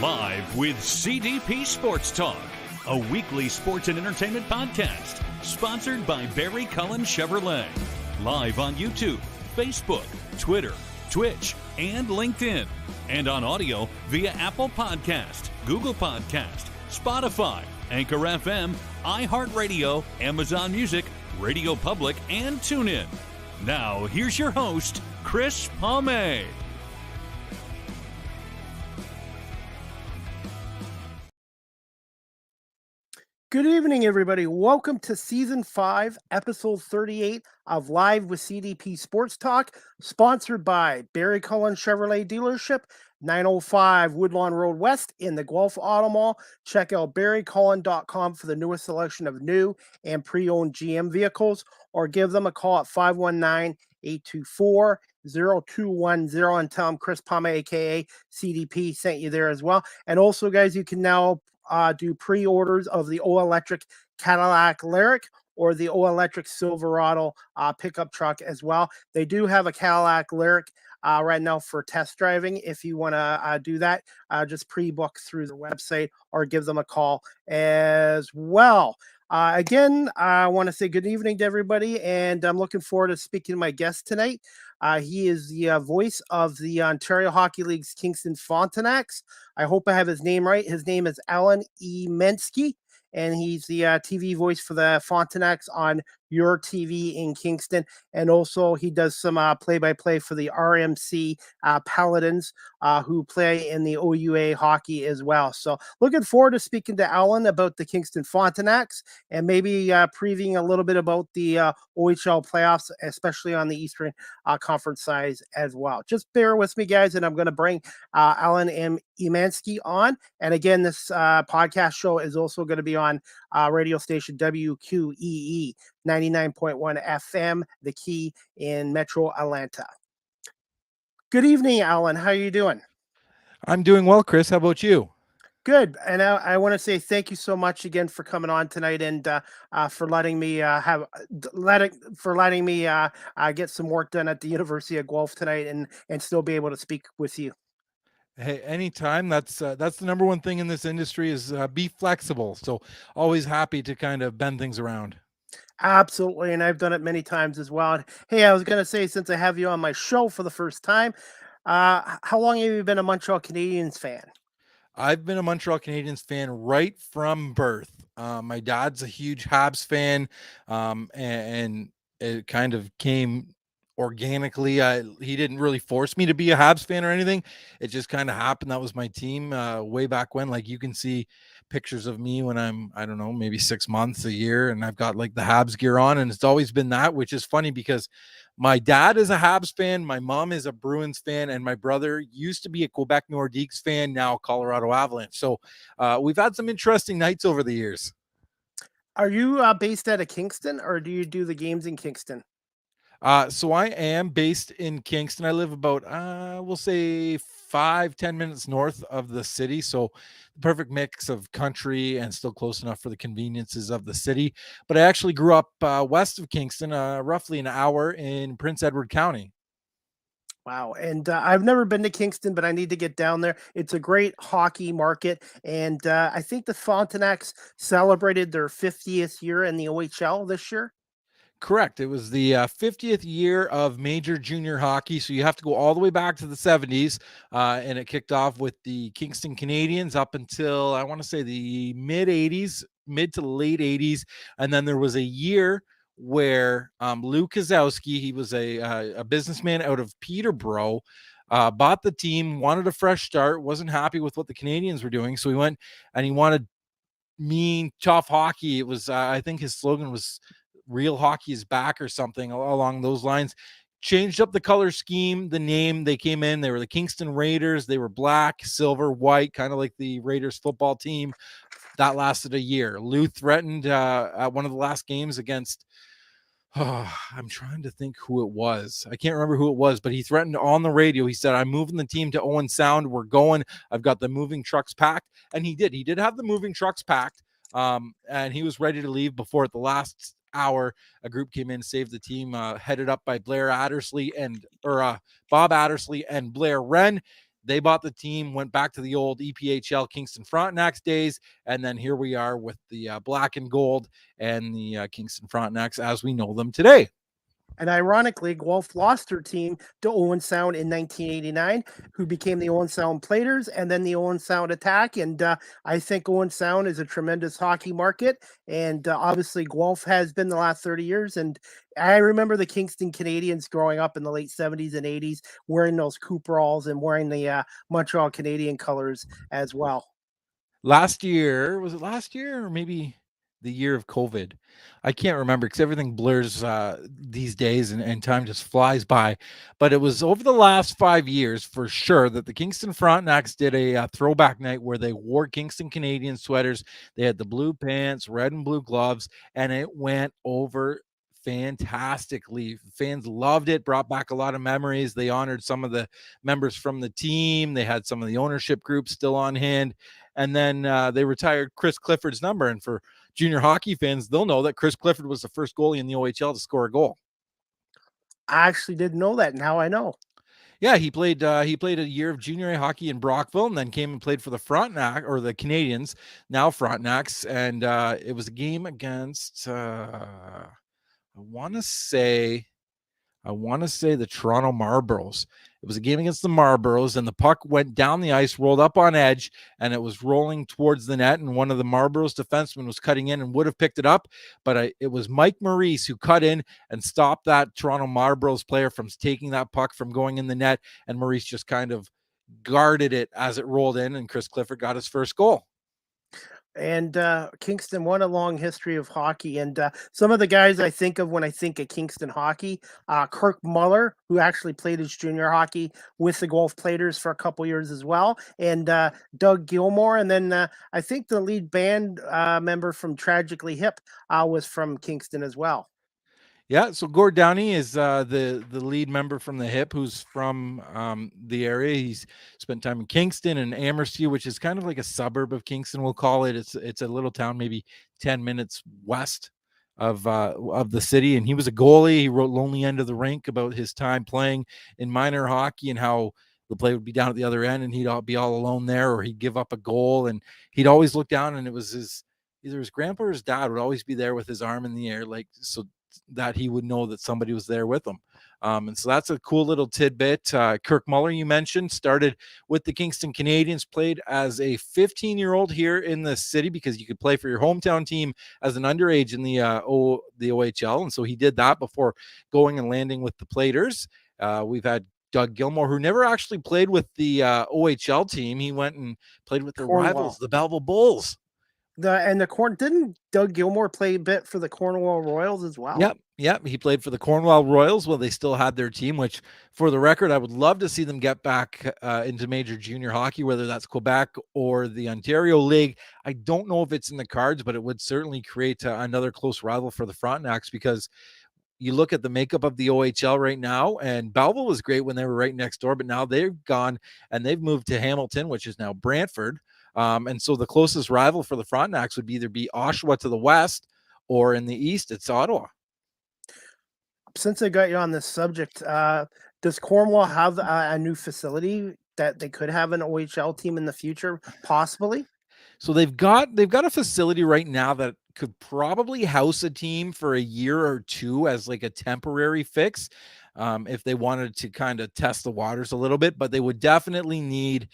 Live with CDP Sports Talk, a weekly sports and entertainment podcast sponsored by Barry Cullen Chevrolet. Live on YouTube, Facebook, Twitter, Twitch, and LinkedIn. And on audio via Apple Podcast, Google Podcast, Spotify, Anchor FM, iHeartRadio, Amazon Music, Radio Public, and TuneIn. Now, here's your host, Chris Palme. Good evening, everybody. Welcome to Season 5, Episode 38 of Live with CDP Sports Talk, sponsored by Barry Cullen Chevrolet Dealership, 905 Woodlawn Road West in the Guelph Auto Mall. Check out barrycullen.com for the newest selection of new and pre-owned GM vehicles, or give them a call at 519-824-0210 and tell them Chris Palme, aka CDP, sent you there as well. And also, guys, you can now do pre-orders of the all-electric Cadillac Lyric or the all-electric Silverado pickup truck as well. They do have a Cadillac Lyric right now for test driving. If you want to do that, just pre-book through the website or give them a call as well. Again, I want to say good evening to everybody, and I'm looking forward to speaking to my guest tonight. He is the voice of the Ontario Hockey League's Kingston Frontenacs. I hope I have his name right. His name is Allan Etmanski, and he's the TV voice for the Frontenacs on Your TV in Kingston. And also he does some play-by-play for the RMC Paladins, who play in the OUA hockey as well. So looking forward to speaking to Allan about the Kingston Frontenacs and maybe previewing a little bit about the OHL playoffs, especially on the Eastern Conference side as well. Just bear with me, guys, and I'm going to bring Allan Etmanski on. And again, this podcast show is also going to be on radio station WQEE 99.1 FM, The Key in Metro Atlanta. Good evening, Allan. How are you doing? I'm doing well, Chris. How about you? Good. And I want to say thank you so much again for coming on tonight and for letting me get some work done at the University of Guelph tonight and still be able to speak with you. Hey, anytime. That's the number one thing in this industry is be flexible. So always happy to kind of bend things around. Absolutely. And I've done it many times as well. Hey, I was going to say, since I have you on my show for the first time, how long have you been a Montreal Canadiens fan? I've been a Montreal Canadiens fan right from birth. My dad's a huge Habs fan, and it kind of came organically. He didn't really force me to be a Habs fan or anything. It just kind of happened. That was my team way back when. Like, you can see pictures of me when I'm, I don't know, maybe 6 months, a year, and I've got like the Habs gear on, and it's always been that, which is funny because my dad is a Habs fan, my mom is a Bruins fan, and my brother used to be a Quebec Nordiques fan, now Colorado Avalanche. So we've had some interesting nights over the years. Are you based out of Kingston, or do you do the games in Kingston? So I am based in Kingston. I live about, we'll say 5-10 minutes north of the city. So the perfect mix of country and still close enough for the conveniences of the city. But I actually grew up west of Kingston, roughly an hour in Prince Edward County. Wow. And I've never been to Kingston, but I need to get down there. It's a great hockey market. And I think the Frontenacs celebrated their 50th year in the OHL this year. Correct. It was the 50th year of major junior hockey. So you have to go all the way back to the 70s. And it kicked off with the Kingston Canadiens up until, I want to say, the mid to late 80s. And then there was a year where Lou Kozowski, he was a businessman out of Peterborough, bought the team, wanted a fresh start, wasn't happy with what the Canadiens were doing. So he went and he wanted mean, tough hockey. It was, I think his slogan was real hockey is back or something along those lines. Changed up the color scheme, the name. They came in, they were the Kingston Raiders. They were black, silver, white, kind of like the Raiders football team. That lasted a year. Lou threatened at one of the last games against, I'm trying to think who it was. I can't remember who it was, but he threatened on the radio. He said, I'm moving the team to Owen Sound. We're going. I've got the moving trucks packed. And he did. He did have the moving trucks packed. And he was ready to leave before at the last hour a group came in, saved the team, headed up by Bob Addersley and Blair Wren. They bought the team, went back to the old EPHL Kingston Frontenacs days, and then here we are with the black and gold and the Kingston Frontenacs as we know them today. And ironically, Guelph lost their team to Owen Sound in 1989, who became the Owen Sound Platers and then the Owen Sound Attack. And I think Owen Sound is a tremendous hockey market. And obviously, Guelph has been the last 30 years. And I remember the Kingston Canadians growing up in the late 70s and 80s wearing those Cooperalls and wearing the Montreal Canadian colors as well. Last year, was it last year or maybe the year of COVID? I can't remember because everything blurs these days and time just flies by. But it was over the last 5 years for sure that the Kingston Frontenacs did a throwback night where they wore Kingston Canadian sweaters. They had the blue pants, red and blue gloves, and it went over fantastically. Fans loved it, brought back a lot of memories. They honored some of the members from the team. They had some of the ownership groups still on hand. And then they retired Chris Clifford's number. And for junior hockey fans, they'll know that Chris Clifford was the first goalie in the OHL to score a goal. I actually didn't know that. Now I know. Yeah, he played a year of junior A hockey in Brockville, and then came and played for the Frontenac or the Canadians, now Frontenacs. And it was a game against I want to say the Toronto Marlboros. It was a game against the Marlboros, and the puck went down the ice, rolled up on edge, and it was rolling towards the net. And one of the Marlboros defensemen was cutting in and would have picked it up, but it was Mike Maurice who cut in and stopped that Toronto Marlboros player from taking that puck from going in the net. And Maurice just kind of guarded it as it rolled in, and Chris Clifford got his first goal. And Kingston won a long history of hockey. And some of the guys I think of when I think of Kingston hockey, Kirk Muller, who actually played his junior hockey with the Guelph Platers for a couple years as well, and Doug Gilmore. And then I think the lead band member from Tragically Hip was from Kingston as well. Yeah, so Gord Downey is the lead member from the Hip, who's from the area. He's spent time in Kingston and Amherst, which is kind of like a suburb of Kingston, we'll call it. It's a little town, maybe 10 minutes west of the city. And he was a goalie. He wrote Lonely End of the Rink about his time playing in minor hockey and how the play would be down at the other end and he'd be all alone there, or he'd give up a goal. And he'd always look down, and it was either his grandpa or his dad would always be there with his arm in the air, like so that he would know that somebody was there with him. And so that's a cool little tidbit. Kirk Muller, you mentioned, started with the Kingston Canadians, played as a 15-year-old here in the city because you could play for your hometown team as an underage in the OHL. And so he did that before going and landing with the Platers. We've had Doug Gilmore, who never actually played with the OHL team. He went and played with their rivals, the Belleville Bulls. Didn't Doug Gilmore play a bit for the Cornwall Royals as well? Yep. He played for the Cornwall Royals while they still had their team, which, for the record, I would love to see them get back into major junior hockey, whether that's Quebec or the Ontario League. I don't know if it's in the cards, but it would certainly create another close rival for the Frontenacs, because you look at the makeup of the OHL right now, and Belleville was great when they were right next door, but now they've gone and they've moved to Hamilton, which is now Brantford. And so the closest rival for the Frontenacs would either be Oshawa to the west, or in the east, it's Ottawa. Since I got you on this subject, does Cornwall have a new facility that they could have an OHL team in the future, possibly? So they've got a facility right now that could probably house a team for a year or two as like a temporary fix, if they wanted to kind of test the waters a little bit. But they would definitely need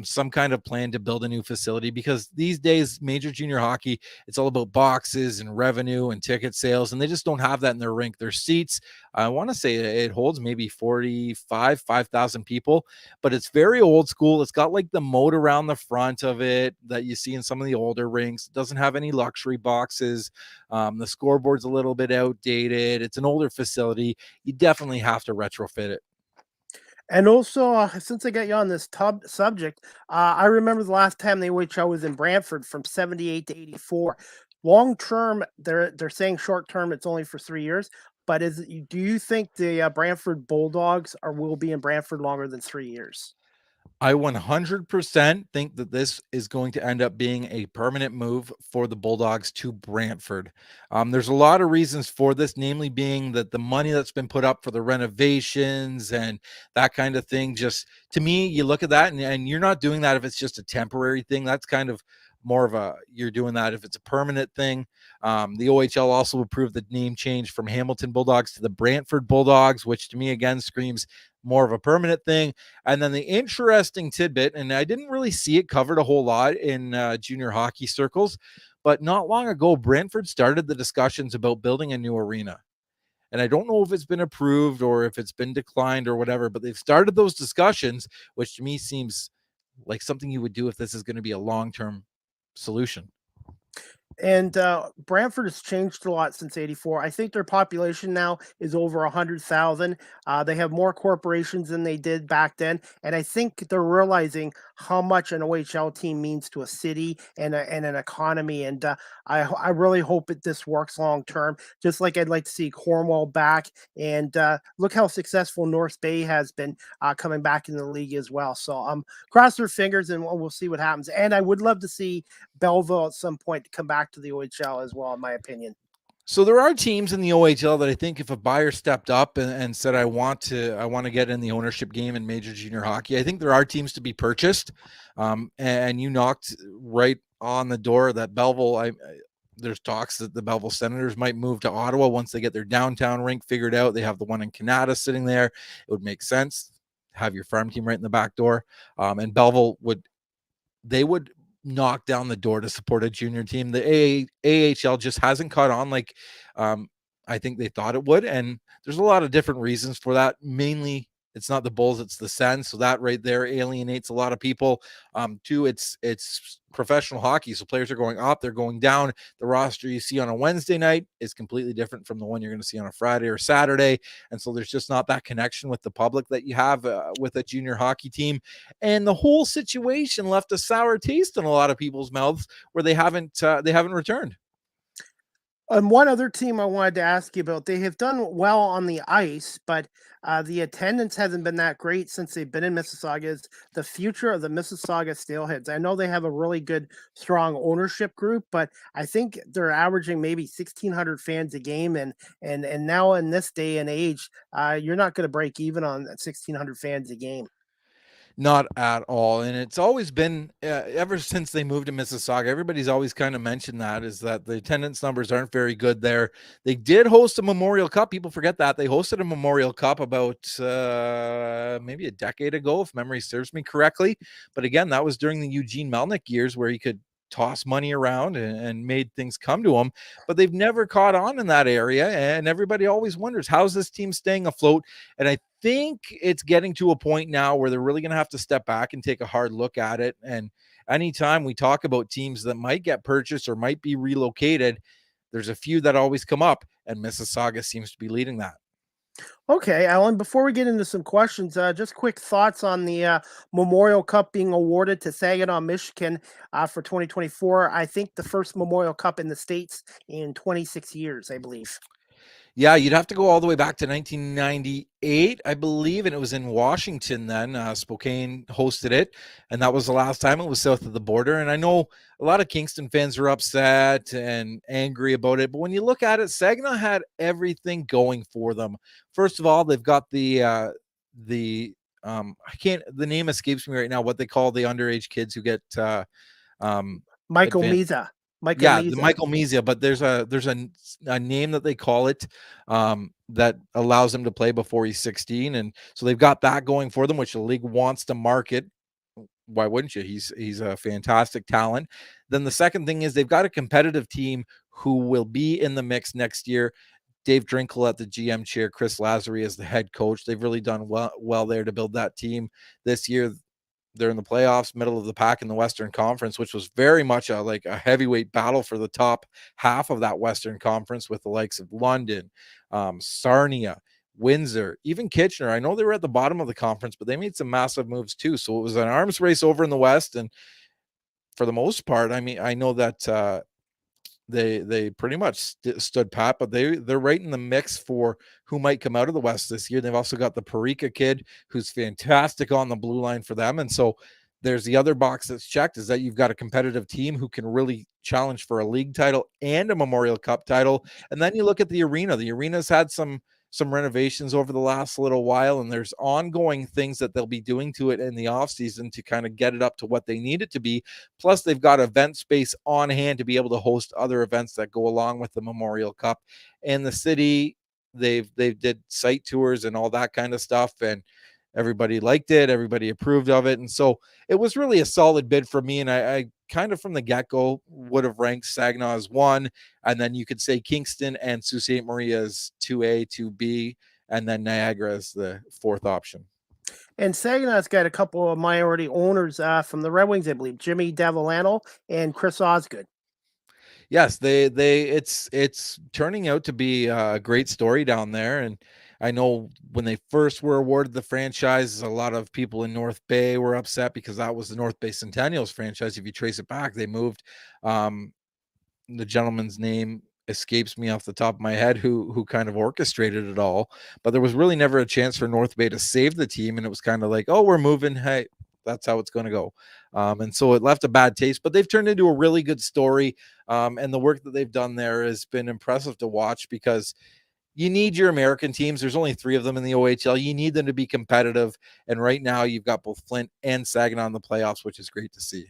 some kind of plan to build a new facility, because these days, major junior hockey, it's all about boxes and revenue and ticket sales, and they just don't have that in their rink. Their seats, I want to say it holds maybe 5,000 people, but it's very old school. It's got like the moat around the front of it that you see in some of the older rinks. It doesn't have any luxury boxes. The scoreboard's a little bit outdated. It's an older facility. You definitely have to retrofit it. And also, since I got you on this subject, I remember the last time the OHL was in Brantford from 78 to 84. Long term, they're saying short term, it's only for 3 years. But do you think the Brantford Bulldogs will be in Brantford longer than 3 years? I 100% think that this is going to end up being a permanent move for the Bulldogs to Brantford. There's a lot of reasons for this, namely being that the money that's been put up for the renovations and that kind of thing, just to me, you look at that and you're not doing that if it's just a temporary thing. That's kind of more of you're doing that if it's a permanent thing. The OHL also approved the name change from Hamilton Bulldogs to the Brantford Bulldogs, which to me, again, screams more of a permanent thing. And then the interesting tidbit, and I didn't really see it covered a whole lot in junior hockey circles, but not long ago, Brantford started the discussions about building a new arena. And I don't know if it's been approved or if it's been declined or whatever, but they've started those discussions, which to me seems like something you would do if this is going to be a long-term solution. And Brantford has changed a lot since '84. I think their population now is over 100,000. They have more corporations than they did back then, and I think they're realizing how much an OHL team means to a city and an economy. And I really hope that this works long term. Just like I'd like to see Cornwall back, and look how successful North Bay has been coming back in the league as well. So cross their fingers, and we'll see what happens. And I would love to see Belleville at some point to come back to the OHL as well, in my opinion. So there are teams in the OHL that I think if a buyer stepped up and said, I want to get in the ownership game in major junior hockey, I think there are teams to be purchased. And you knocked right on the door that Belleville, there's talks that the Belleville Senators might move to Ottawa once they get their downtown rink figured out. They have the one in Canada sitting there. It would make sense. Have your farm team right in the back door. And Belleville would knock down the door to support a junior team. The AHL just hasn't caught on like I think they thought it would. And there's a lot of different reasons for that. Mainly, it's not the Bulls, it's the Sens. So that right there alienates a lot of people. Two, it's professional hockey. So players are going up, they're going down. The roster you see on a Wednesday night is completely different from the one you're going to see on a Friday or Saturday. And so there's just not that connection with the public that you have with a junior hockey team. And the whole situation left a sour taste in a lot of people's mouths where they haven't returned. And one other team I wanted to ask you about, they have done well on the ice, but the attendance hasn't been that great since they've been in Mississauga. Is the future of the Mississauga Steelheads? I know they have a really good, strong ownership group, but I think they're averaging maybe 1,600 fans a game, and now in this day and age, you're not going to break even on 1,600 fans a game. Not at all. And it's always been ever since they moved to Mississauga, everybody's always kind of mentioned that is that the attendance numbers aren't very good there. They did host a Memorial Cup. People forget that. They hosted a Memorial Cup about maybe a decade ago, if memory serves me correctly. But again, that was during the Eugene Melnick years where he could toss money around and made things come to them, but they've never caught on in that area. And everybody always wonders, how's this team staying afloat? And I think it's getting to a point now where they're really going to have to step back and take a hard look at it. And anytime we talk about teams that might get purchased or might be relocated, there's a few that always come up, and Mississauga seems to be leading that. Okay, Alan, before we get into some questions, just quick thoughts on the Memorial Cup being awarded to Saginaw, Michigan for 2024. I think the first Memorial Cup in the States in 26 years, I believe. Yeah, you'd have to go all the way back to 1998, I believe, and it was in Washington then. Spokane hosted it, and that was the last time it was south of the border. And I know a lot of Kingston fans are upset and angry about it, but when you look at it, Saginaw had everything going for them. First of all, they've got the the name escapes me right now, what they call the underage kids who get Michael advanced. Meza. The Michael Mezia, but there's a name that they call it that allows him to play before he's 16, and so they've got that going for them, which the league wants to market. Why wouldn't you? He's a fantastic talent. Then the second thing is they've got a competitive team who will be in the mix next year. Dave Drinkle at the GM chair, Chris Lazary as the head coach. They've really done well there to build that team this year. They're in the playoffs, middle of the pack in the Western Conference, which was very much a heavyweight battle for the top half of that Western Conference with the likes of London, Sarnia, Windsor, even Kitchener. I know they were at the bottom of the conference, but they made some massive moves too. So it was an arms race over in the West. And for the most part, I mean, I know that They pretty much stood pat, but they're right in the mix for who might come out of the West this year. They've also got the Parika kid, who's fantastic on the blue line for them, and so there's the other box that's checked, is that you've got a competitive team who can really challenge for a league title and a Memorial Cup title. And then you look at the arena. The arena's had some renovations over the last little while, and there's ongoing things that they'll be doing to it in the off season to kind of get it up to what they need it to be. Plus, they've got event space on hand to be able to host other events that go along with the Memorial Cup. And the city, they've did site tours and all that kind of stuff, and everybody liked it, everybody approved of it, and so it was really a solid bid for me. And I kind of from the get-go would have ranked Saginaw as 1, and then you could say Kingston and Sault Ste. Marie as 2A, 2B, and then Niagara as the 4th option. And Saginaw's got a couple of minority owners from the Red Wings, I believe, Jimmy Davillano and Chris Osgood. Yes, it's turning out to be a great story down there. And I know when they first were awarded the franchise, a lot of people in North Bay were upset because that was the North Bay Centennials franchise. If you trace it back, they moved. The gentleman's name escapes me off the top of my head who kind of orchestrated it all, but there was really never a chance for North Bay to save the team. And it was kind of like, oh, we're moving. Hey, that's how it's going to go. And so it left a bad taste, but they've turned into a really good story. And the work that they've done there has been impressive to watch, because you need your American teams. There's only 3 of them in the OHL. You need them to be competitive. And right now you've got both Flint and Saginaw in the playoffs, which is great to see.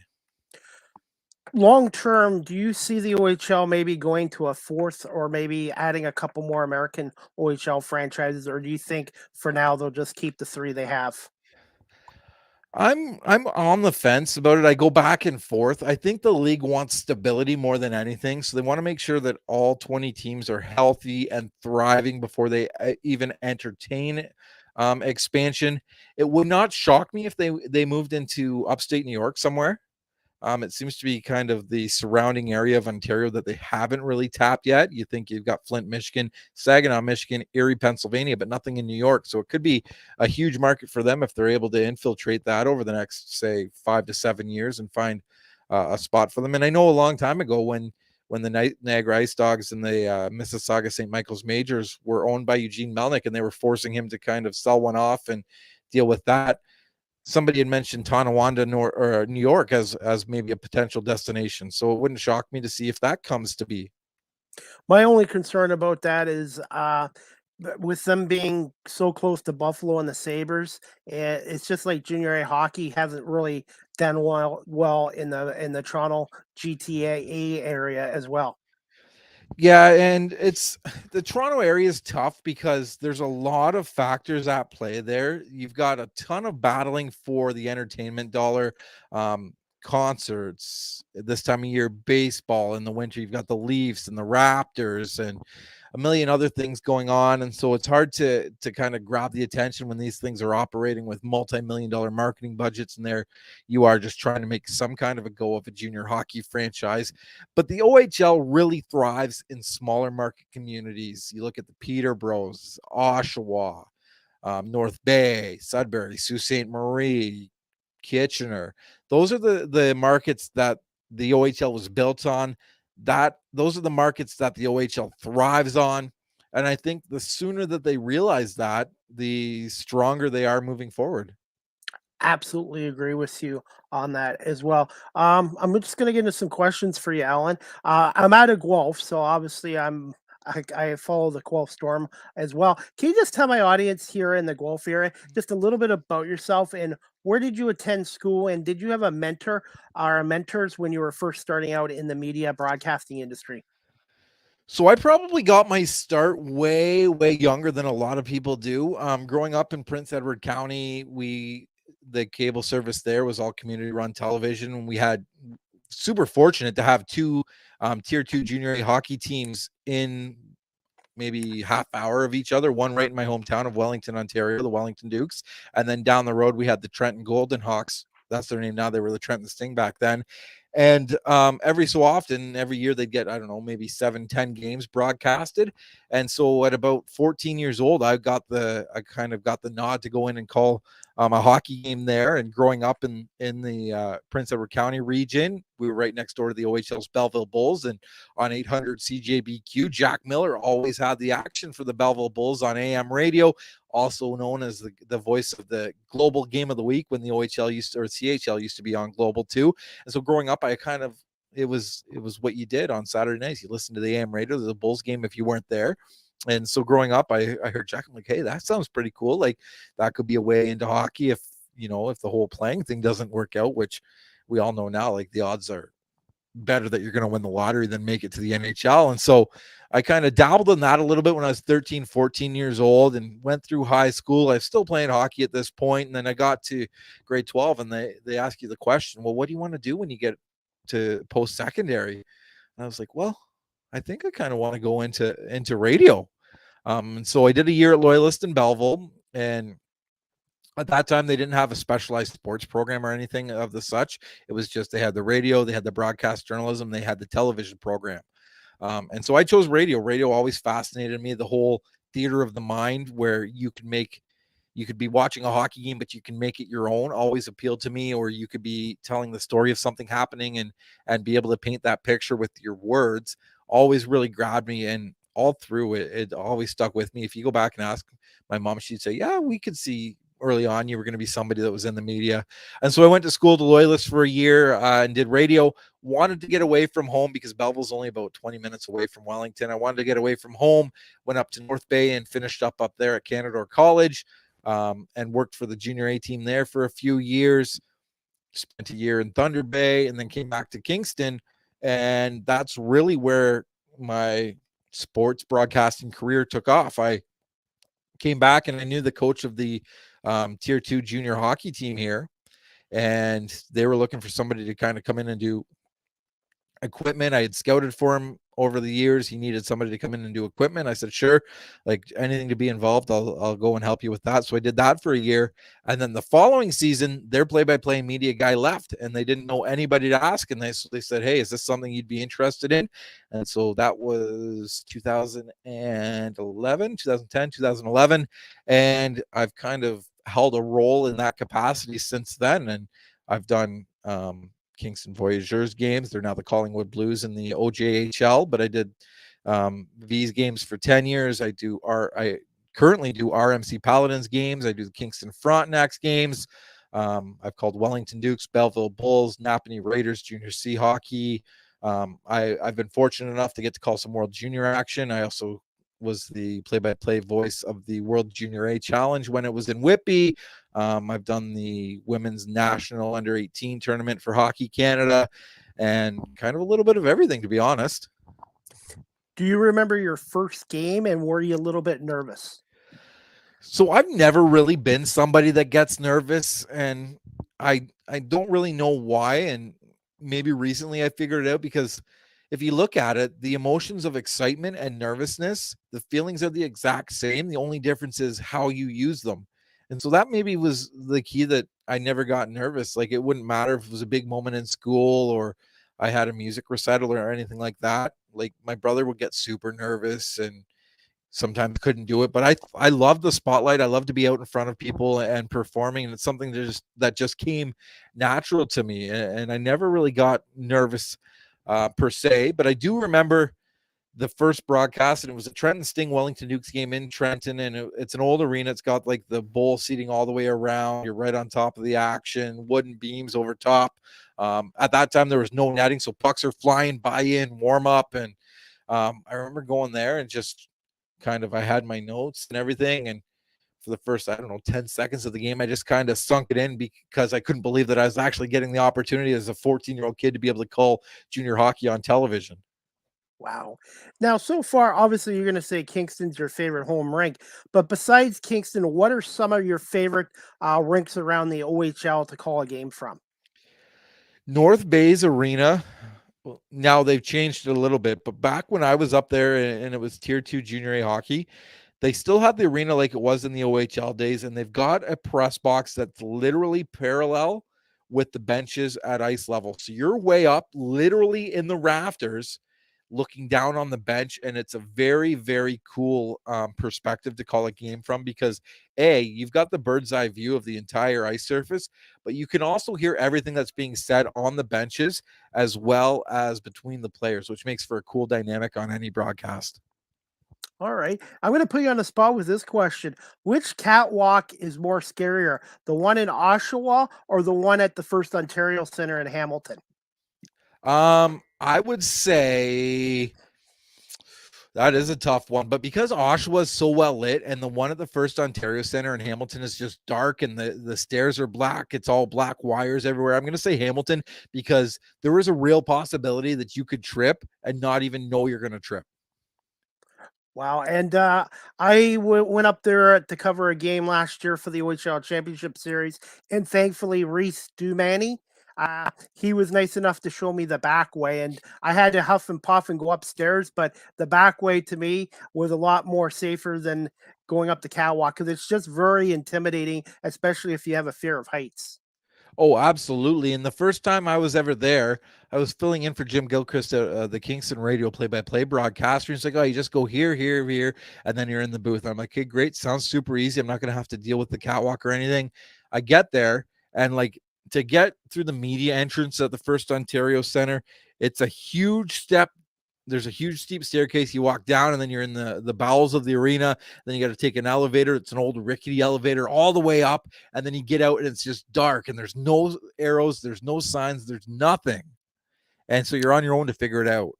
Long term, do you see the OHL maybe going to a 4th, or maybe adding a couple more American OHL franchises, or do you think for now they'll just keep the 3 they have? I'm on the fence about it. I go back and forth. I think the league wants stability more than anything, so they want to make sure that all 20 teams are healthy and thriving before they even entertain expansion. It would not shock me if they moved into upstate New York somewhere. It seems to be kind of the surrounding area of Ontario that they haven't really tapped yet. You think you've got Flint, Michigan, Saginaw, Michigan, Erie, Pennsylvania, but nothing in New York. So it could be a huge market for them if they're able to infiltrate that over the next, say, 5 to 7 years and find a spot for them. And I know a long time ago when the Niagara Ice Dogs and the Mississauga St. Michael's Majors were owned by Eugene Melnick, and they were forcing him to kind of sell one off and deal with that. Somebody had mentioned Tonawanda or New York as maybe a potential destination. So it wouldn't shock me to see if that comes to be. My only concern about that is with them being so close to Buffalo and the Sabres, it's just like junior A hockey hasn't really done well in the Toronto GTA area as well. Yeah, and it's the Toronto area is tough because there's a lot of factors at play there. You've got a ton of battling for the entertainment dollar, concerts this time of year, baseball in the winter. You've got the Leafs and the Raptors and a million other things going on, and so it's hard to kind of grab the attention when these things are operating with multi-million-dollar marketing budgets, and there you are just trying to make some kind of a go of a junior hockey franchise. But the OHL really thrives in smaller market communities. You look at the Peterboroughs, Oshawa, North Bay, Sudbury, Sault Ste. Marie, Kitchener. Those are the markets that the OHL was built on. Those are the markets that the OHL thrives on. And I think the sooner that they realize that, the stronger they are moving forward. Absolutely agree with you on that as well. I'm just going to get into some questions for you, Alan. I'm out of Guelph, so obviously I follow the Guelph Storm as well. Can you just tell my audience here in the Guelph area just a little bit about yourself, and where did you attend school, and did you have a mentor or mentors when you were first starting out in the media broadcasting industry? So I probably got my start way, way younger than a lot of people do. Growing up in Prince Edward County, the cable service there was all community run television, and we had super fortunate to have 2 tier 2 junior A hockey teams in maybe half hour of each other, one right in my hometown of Wellington, Ontario, the Wellington Dukes, and then down the road we had the Trenton Golden Hawks. That's their name now. They were the Trenton Sting back then. And every so often, every year they'd get, I don't know, maybe 7-10 games broadcasted. And so at about 14 years old, I kind of got the nod to go in and call a hockey game there. And growing up in the Prince Edward County region, we were right next door to the OHL's Belleville Bulls, and on 800 CJBQ, Jack Miller always had the action for the Belleville Bulls on AM radio, also known as the voice of the Global Game of the Week when the OHL CHL used to be on Global too. And so growing up, it was what you did on Saturday nights. You listened to the AM radio, the Bulls game if you weren't there. And so growing up, I heard Jack. I'm like, hey, that sounds pretty cool. Like that could be a way into hockey if the whole playing thing doesn't work out, which we all know now, like the odds are better that you're going to win the lottery than make it to the NHL. And so I kind of dabbled in that a little bit when I was 13, 14 years old and went through high school. I was still playing hockey at this point. And then I got to grade 12 and they ask you the question, well, what do you want to do when you get to post-secondary? And I was like, well, I think I kind of want to go into radio. And so I did a year at Loyalist in Belleville, and at that time, they didn't have a specialized sports program or anything of the such. It was just they had the radio, they had the broadcast journalism, they had the television program. And so I chose radio. Radio always fascinated me, the whole theater of the mind where you could be watching a hockey game, but you can make it your own, always appealed to me. Or you could be telling the story of something happening and be able to paint that picture with your words, always really grabbed me. And all through it always stuck with me. If you go back and ask my mom, she'd say, yeah, we could see early on you were going to be somebody that was in the media. And so I went to school to Loyalist for a year and did radio. Wanted to get away from home because Belleville's only about 20 minutes away from Wellington. I wanted to get away from home, went up to North Bay and finished up there at Canadore College, and worked for the junior A team there for a few years. Spent a year in Thunder Bay and then came back to Kingston. And that's really where my sports broadcasting career took off. I came back and I knew the coach of the tier 2 junior hockey team here, and they were looking for somebody to kind of come in and do equipment. I had scouted for him over the years. He needed somebody to come in and do equipment. I said, sure, like anything to be involved, I'll go and help you with that. So I did that for a year. And then the following season, their play-by-play media guy left and they didn't know anybody to ask. And they said, hey, is this something you'd be interested in? And so that was 2010, 2011. And I've kind of held a role in that capacity since then. And I've done, Kingston Voyageurs games. They're now the Collingwood Blues in the OJHL, but I did V's games for 10 years. I currently do RMC Paladins games. I do the Kingston Frontenacs games. I've called Wellington Dukes, Belleville Bulls, Napanee Raiders, Junior C hockey. I've been fortunate enough to get to call some World Junior action. I also was the play-by-play voice of the World Junior A Challenge when it was in Whitby. I've done the Women's National Under-18 tournament for Hockey Canada and kind of a little bit of everything, to be honest. Do you remember your first game and were you a little bit nervous? So I've never really been somebody that gets nervous, and I don't really know why. And maybe recently I figured it out, because if you look at it, the emotions of excitement and nervousness, the feelings are the exact same. The only difference is how you use them. And so that maybe was the key, that I never got nervous. Like it wouldn't matter if it was a big moment in school or I had a music recital or anything like that. Like my brother would get super nervous and sometimes couldn't do it, but I love the spotlight. I love to be out in front of people and performing. And it's something that just came natural to me. And I never really got nervous per se, but I do remember the first broadcast, and it was a Trenton Sting Wellington Dukes game in Trenton, and it's an old arena. It's got like the bowl seating all the way around. You're right on top of the action, wooden beams over top. At that time, there was no netting, so pucks are flying by in, warm up, and I remember going there and just kind of, I had my notes and everything, and for the first, 10 seconds of the game, I just kind of sunk it in because I couldn't believe that I was actually getting the opportunity as a 14-year-old kid to be able to call junior hockey on television. Wow. Now, so far, obviously, you're going to say Kingston's your favorite home rink. But besides Kingston, what are some of your favorite rinks around the OHL to call a game from? North Bay's arena. Well, now they've changed it a little bit, but back when I was up there and it was tier 2 junior A hockey, they still had the arena like it was in the OHL days, and they've got a press box that's literally parallel with the benches at ice level. So you're way up, literally in the rafters, looking down on the bench, and it's a very, very cool perspective to call a game from, because you've got the bird's eye view of the entire ice surface, but you can also hear everything that's being said on the benches as well as between the players, which makes for a cool dynamic on any broadcast. All right. I'm going to put you on the spot with this question. Which catwalk is more scarier, the one in Oshawa or the one at the First Ontario Center in Hamilton? I would say that is a tough one, but because Oshawa is so well lit and the one at the First Ontario Center in Hamilton is just dark and the stairs are black, it's all black wires everywhere, I'm going to say Hamilton, because there is a real possibility that you could trip and not even know you're going to trip. Wow. And I went up there to cover a game last year for the OHL Championship Series. And thankfully, Reese Dumani, he was nice enough to show me the back way. And I had to huff and puff and go upstairs. But the back way to me was a lot more safer than going up the catwalk, because it's just very intimidating, especially if you have a fear of heights. Oh, absolutely. And the first time I was ever there, I was filling in for Jim Gilchrist, the Kingston radio play-by-play broadcaster. He's like, oh, you just go here, here, here, and then you're in the booth. I'm like, okay, great. Sounds super easy. I'm not going to have to deal with the catwalk or anything. I get there, and like, to get through the media entrance at the First Ontario Center, it's a huge step. There's a huge steep staircase. You walk down, and then you're in the bowels of the arena. Then you got to take an elevator. It's an old rickety elevator all the way up. And then you get out, and it's just dark, and there's no arrows. There's no signs. There's nothing. And so you're on your own to figure it out.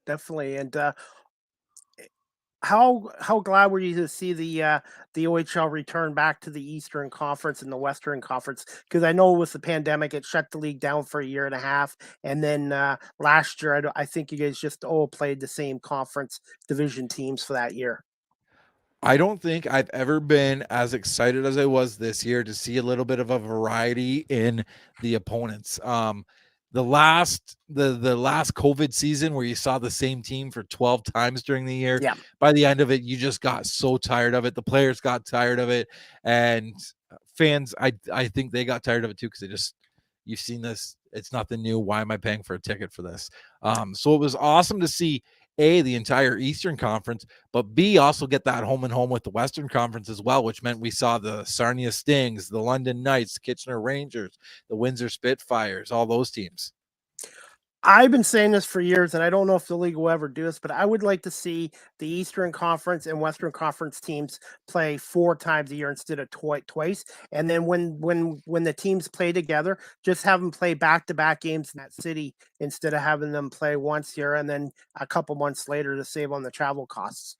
Definitely. And how glad were you to see the OHL return back to the Eastern Conference and the Western Conference? Because I know with the pandemic, it shut the league down for a year and a half, and then last year, I think you guys just all played the same conference division teams for that year. I don't think I've ever been as excited as I was this year to see a little bit of a variety in the opponents. The last COVID season, where you saw the same team for 12 times during the year, Yeah. by the end of it, you just got so tired of it. The players got tired of it, and fans, I think they got tired of it too, because you've seen this. It's nothing new. Why am I paying for a ticket for this? So it was awesome to see the entire Eastern Conference, but B, also get that home and home with the Western Conference as well, which meant we saw the Sarnia Stings, the London Knights, the Kitchener Rangers, the Windsor Spitfires, all those teams. I've been saying this for years, and I don't know if the league will ever do this, but I would like to see the Eastern Conference and Western Conference teams play 4 times a year instead of twice. And then when the teams play together, just have them play back-to-back games in that city instead of having them play once here and then a couple months later to save on the travel costs.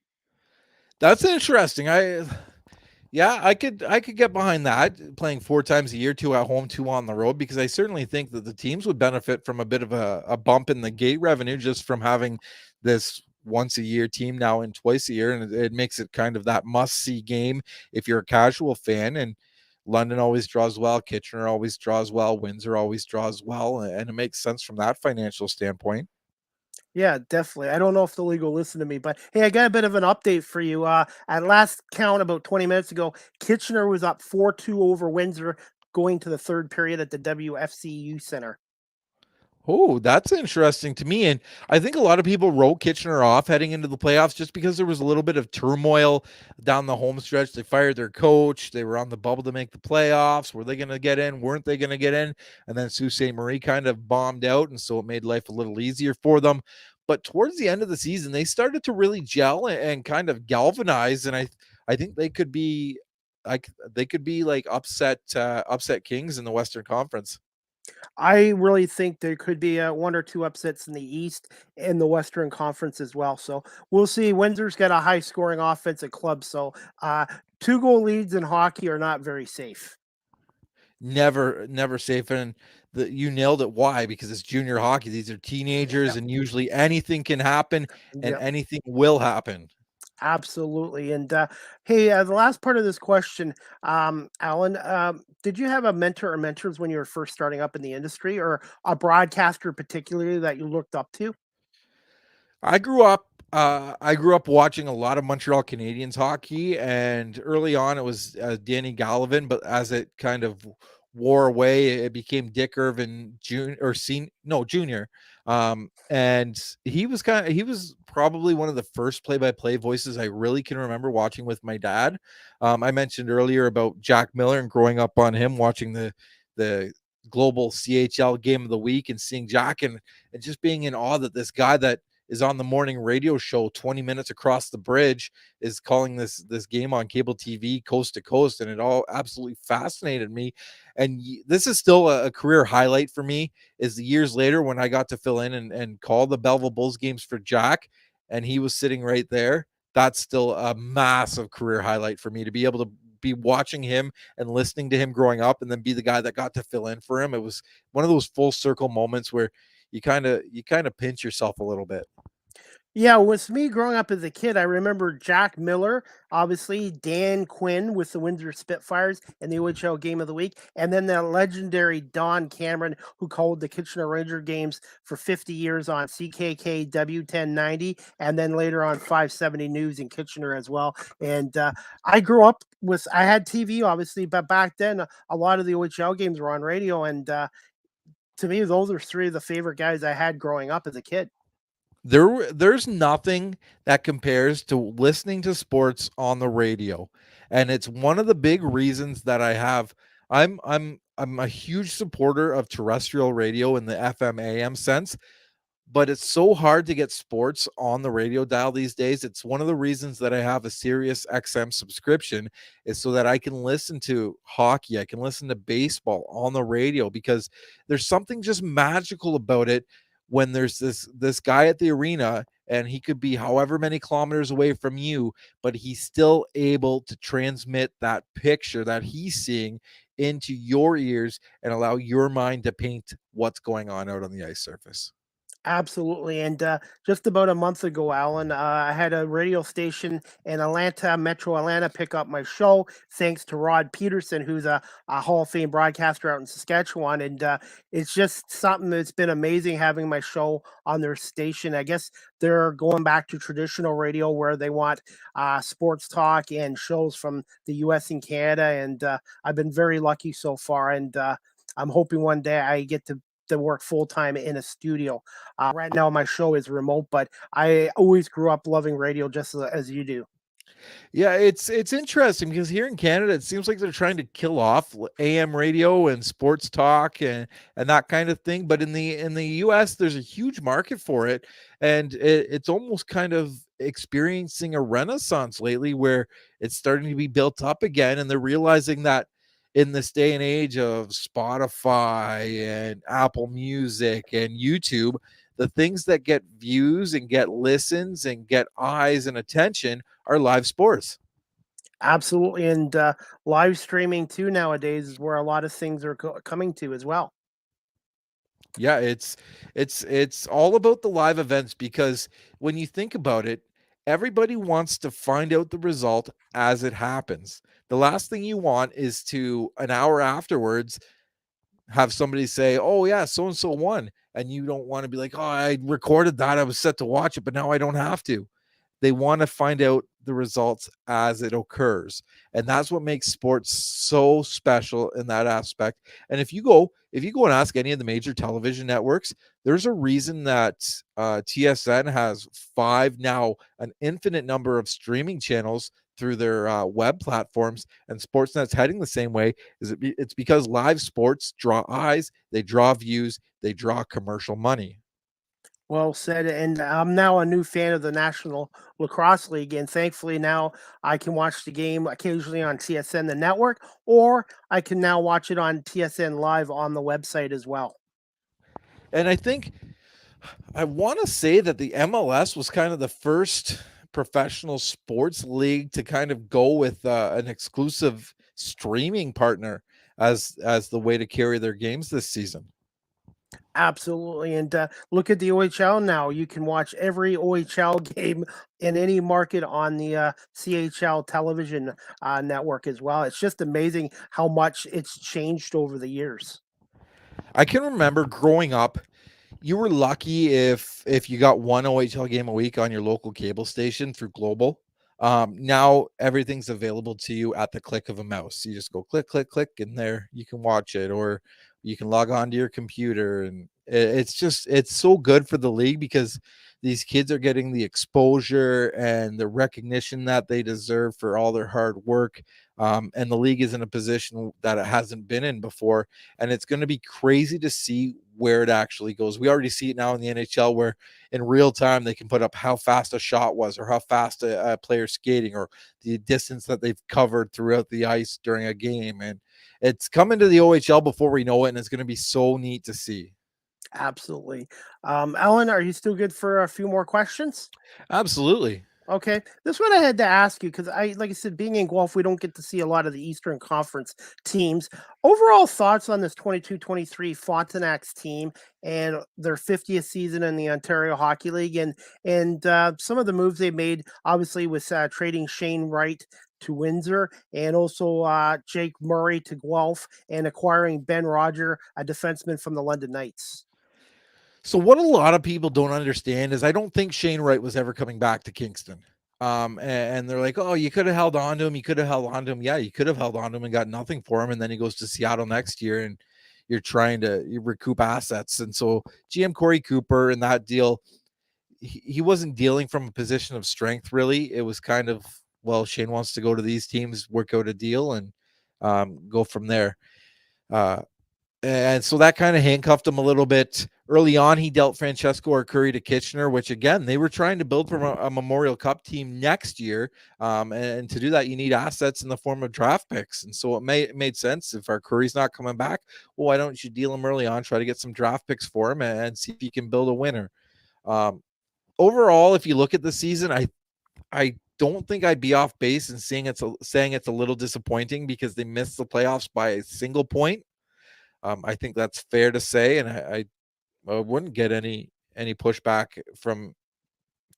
That's interesting. I could get behind that, playing 4 times a year, 2 at home, 2 on the road, because I certainly think that the teams would benefit from a bit of a bump in the gate revenue just from having this once a year team now and twice a year. And it makes it kind of that must-see game if you're a casual fan. And London always draws well, Kitchener always draws well, Windsor always draws well, and it makes sense from that financial standpoint. Yeah, definitely. I don't know if the league will listen to me, but hey, I got a bit of an update for you. At last count, about 20 minutes ago, Kitchener was up 4-2 over Windsor going to the third period at the WFCU Center. Oh, that's interesting to me. And I think a lot of people wrote Kitchener off heading into the playoffs just because there was a little bit of turmoil down the home stretch. They fired their coach. They were on the bubble to make the playoffs. Were they going to get in? Weren't they going to get in? And then Sault Ste. Marie kind of bombed out, and so it made life a little easier for them. But towards the end of the season, they started to really gel and kind of galvanize. And I think they could be like upset Kings in the Western Conference. I really think there could be 1 or 2 upsets in the East and the Western Conference as well. So we'll see. Windsor's got a high-scoring offensive club, so 2-goal leads in hockey are not very safe. Never safe. And you nailed it. Why? Because it's junior hockey. These are teenagers, and usually anything can happen, and anything will happen. Absolutely. And hey, the last part of this question, Allan, did you have a mentor or mentors when you were first starting up in the industry, or a broadcaster particularly that you looked up to? I grew up watching a lot of Montreal Canadiens hockey, and early on it was Danny Gallivan, but as it kind of wore away. It became Dick Irvin Junior. And he was probably one of the first play-by-play voices I really can remember watching with my dad. I mentioned earlier about Jack Miller and growing up on him, watching the global CHL game of the week and seeing Jack and just being in awe that this guy that is on the morning radio show 20 minutes across the bridge is calling this game on cable TV coast to coast, and it all absolutely fascinated me. And this is still a career highlight for me, is the years later when I got to fill in and call the Belleville Bulls games for Jack, and he was sitting right there. That's still a massive career highlight for me, to be able to be watching him and listening to him growing up and then be the guy that got to fill in for him. It was one of those full circle moments where you kind of pinch yourself a little bit. Yeah, with me growing up as a kid, I remember Jack Miller, obviously Dan Quinn with the Windsor Spitfires in the OHL Game of the Week, and then the legendary Don Cameron, who called the Kitchener Ranger games for 50 years on CKK W1090, and then later on 570 News in Kitchener as well. And I grew up I had TV obviously, but back then a lot of the OHL games were on radio, and to me, those are three of the favorite guys I had growing up as a kid. There's nothing that compares to listening to sports on the radio, and it's one of the big reasons that I'm a huge supporter of terrestrial radio in the FM AM sense, but it's so hard to get sports on the radio dial these days. It's one of the reasons that I have a Sirius XM subscription, is so that I can listen to hockey, I can listen to baseball on the radio, because there's something just magical about it when there's this guy at the arena, and he could be however many kilometers away from you, but he's still able to transmit that picture that he's seeing into your ears and allow your mind to paint what's going on out on the ice surface. Absolutely. And just about a month ago, Alan, I had a radio station in Atlanta, Metro Atlanta, pick up my show, thanks to Rod Peterson, who's a Hall of Fame broadcaster out in Saskatchewan. And it's just something that's been amazing having my show on their station. I guess they're going back to traditional radio where they want sports talk and shows from the US and Canada. And I've been very lucky so far. And I'm hoping one day I get to work full time in a studio. Right now, my show is remote, but I always grew up loving radio just as you do. Yeah, it's interesting because here in Canada, it seems like they're trying to kill off AM radio and sports talk and that kind of thing. But in the US, there's a huge market for it, and it's almost kind of experiencing a renaissance lately, where it's starting to be built up again, and they're realizing that in this day and age of Spotify and Apple Music and YouTube, the things that get views and get listens and get eyes and attention are live sports. Absolutely. And live streaming too nowadays is where a lot of things are coming to as well. Yeah, it's all about the live events, because when you think about it, everybody wants to find out the result as it happens. The last thing you want is to, an hour afterwards, have somebody say, "Oh yeah, so and so won," and you don't want to be like, "Oh, I recorded that. I was set to watch it, but now I don't have to." They want to find out the results as it occurs. And that's what makes sports so special in that aspect. And if you go and ask any of the major television networks, there's a reason that TSN has 5 now, an infinite number of streaming channels through their web platforms, and Sportsnet's heading the same way. It's because live sports draw eyes, they draw views, they draw commercial money. Well said. And I'm now a new fan of the National Lacrosse League. And thankfully, now I can watch the game occasionally on TSN, the network, or I can now watch it on TSN Live on the website as well. And I want to say that the MLS was kind of the first professional sports league to kind of go with an exclusive streaming partner as the way to carry their games this season. Absolutely. And look at the OHL now. You can watch every OHL game in any market on the CHL television network as well. It's just amazing how much it's changed over the years. I can remember growing up, you were lucky if you got one OHL game a week on your local cable station through Global. Now everything's available to you at the click of a mouse. You just go click, click, click, and there you can watch it, or you can log on to your computer. And it's so good for the league because these kids are getting the exposure and the recognition that they deserve for all their hard work. And the league is in a position that it hasn't been in before. And it's going to be crazy to see where it actually goes. We already see it now in the NHL where in real time they can put up how fast a shot was, or how fast a player skating, or the distance that they've covered throughout the ice during a game. And it's coming to the OHL before we know it, and it's going to be so neat to see. Absolutely. Alan, are you still good for a few more questions? Absolutely. Okay, this one I had to ask you because like I said, being in golf, we don't get to see a lot of the Eastern Conference teams. Overall thoughts on this 22-23 Frontenacs team and their 50th season in the Ontario Hockey League, and some of the moves they made, obviously with trading Shane Wright to Windsor, and also Jake Murray to Guelph, and acquiring Ben Roger, a defenseman from the London Knights. So what a lot of people don't understand is I don't think Shane Wright was ever coming back to Kingston. And they're like, oh, you could have held on to him. You could have held on to him. Yeah, you could have held on to him and got nothing for him. And then he goes to Seattle next year and you're trying to recoup assets. And so GM Corey Cooper in that deal, he wasn't dealing from a position of strength, really. It was kind of, well, Shane wants to go to these teams, work out a deal, and go from there. And so that kind of handcuffed him a little bit. Early on, he dealt Francesco Arcuri to Kitchener, which, again, they were trying to build from a Memorial Cup team next year. And to do that, you need assets in the form of draft picks. And so it made sense. If Arcuri's not coming back, well, why don't you deal him early on, try to get some draft picks for him, and see if you can build a winner. Overall, if you look at the season, I don't think I'd be off base in saying it's a little disappointing because they missed the playoffs by a single point. I think that's fair to say, and I wouldn't get any pushback from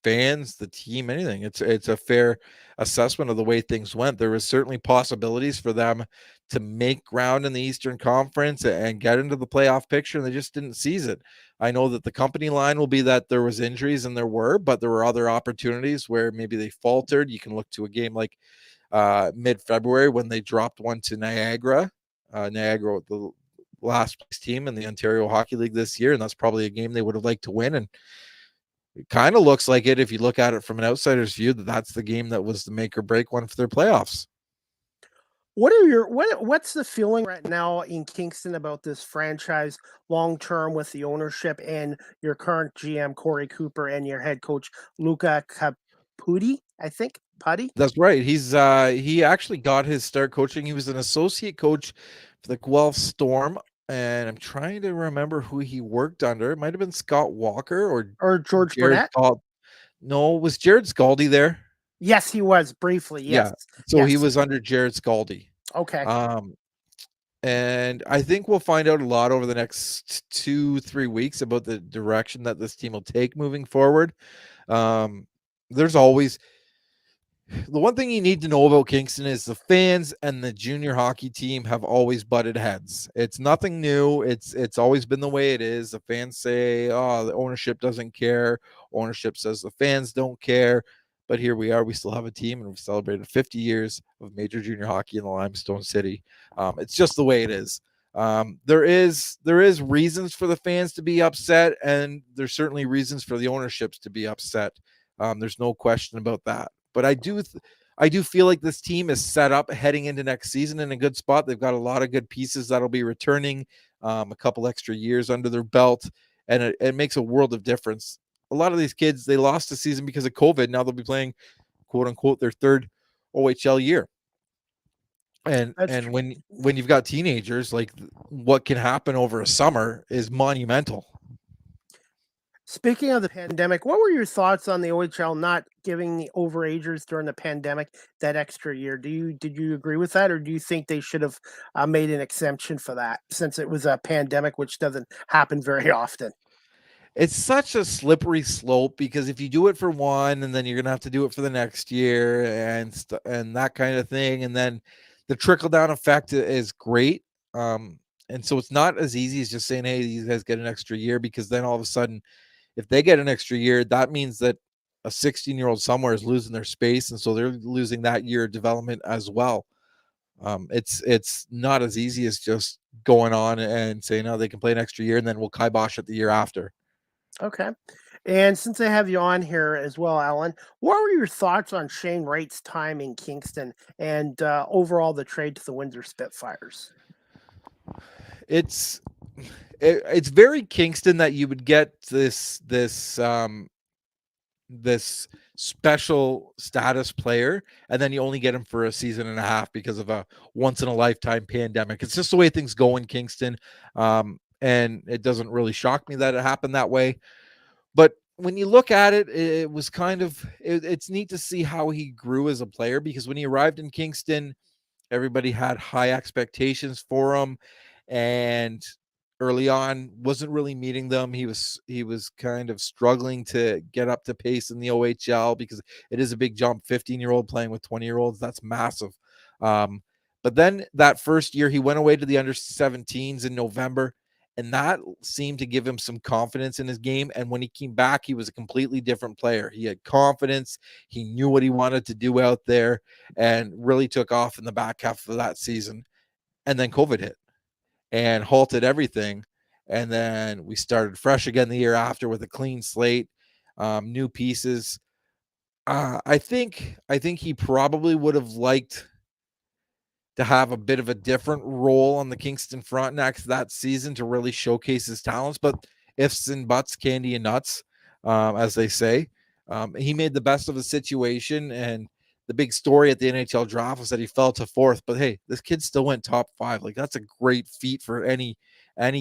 fans, the team, anything. It's a fair assessment of the way things went. There was certainly possibilities for them to make ground in the Eastern Conference and get into the playoff picture, and they just didn't seize it. I know that the company line will be that there was injuries, and there were, but there were other opportunities where maybe they faltered. You can look to a game like mid-February when they dropped one to Niagara. Niagara, the last place team in the Ontario Hockey League this year, and that's probably a game they would have liked to win. And it kind of looks like it, if you look at it from an outsider's view, that's the game that was the make or break one for their playoffs. What's the feeling right now in Kingston about this franchise long term with the ownership and your current GM Corey Cooper and your head coach Luca Caputi? I think Putty. That's right. He actually got his start coaching. He was an associate coach for the Guelph Storm, and I'm trying to remember who he worked under. It might have been Scott Walker or George Jared Burnett. No, was Jared Scaldi there? Yes, he was briefly. Yes. Yeah. So he was under Jared Scaldi. Okay. And I think we'll find out a lot over the next 2-3 weeks about the direction that this team will take moving forward. There's always the one thing you need to know about Kingston is the fans and the junior hockey team have always butted heads. It's nothing new. It's always been the way it is. The fans say, oh, the ownership doesn't care. Ownership says the fans don't care. But here we are. We still have a team, and we've celebrated 50 years of major junior hockey in the Limestone City. It's just the way it is. There is reasons for the fans to be upset, and there's certainly reasons for the ownerships to be upset. There's no question about that. But I do feel like this team is set up heading into next season in a good spot. They've got a lot of good pieces that'll be returning, a couple extra years under their belt, and it makes a world of difference. A lot of these kids, they lost the season because of COVID. Now they'll be playing, quote unquote, their third OHL year. And when you've got teenagers, like what can happen over a summer is monumental. Speaking of the pandemic, what were your thoughts on the OHL not giving the overagers during the pandemic that extra year? Did you agree with that, or do you think they should have made an exemption for that since it was a pandemic, which doesn't happen very often? It's such a slippery slope because if you do it for one, and then you're gonna have to do it for the next year, and that kind of thing, and then the trickle down effect is great. And so it's not as easy as just saying, "Hey, these guys get an extra year," because then all of a sudden, if they get an extra year, that means that a 16-year-old somewhere is losing their space, and so they're losing that year of development as well. It's not as easy as just going on and saying, "No, they can play an extra year, and then we'll kibosh it the year after." Okay. And since I have you on here as well, Alan, what were your thoughts on Shane Wright's time in Kingston and overall the trade to the Windsor Spitfires? It's it's very Kingston that you would get this special status player, and then you only get him for a season and a half because of a once in a lifetime pandemic. It's just the way things go in Kingston. And it doesn't really shock me that it happened that way. But when you look at it, it was kind of it's neat to see how he grew as a player, because when he arrived in Kingston, everybody had high expectations for him, and early on wasn't really meeting them. He was kind of struggling to get up to pace in the OHL, because it is a big jump. 15-year-old playing with 20-year-olds, that's massive. But then that first year, he went away to the under 17s in November, and that seemed to give him some confidence in his game. And when he came back, he was a completely different player. He had confidence. He knew what he wanted to do out there, and really took off in the back half of that season. And then COVID hit and halted everything. And then we started fresh again the year after with a clean slate, new pieces. I think he probably would have liked to have a bit of a different role on the Kingston Frontenacs that season to really showcase his talents. But ifs and buts, candy and nuts, as they say. He made the best of the situation, and the big story at the NHL draft was that he fell to fourth. But hey, this kid still went top 5. Like, that's a great feat for any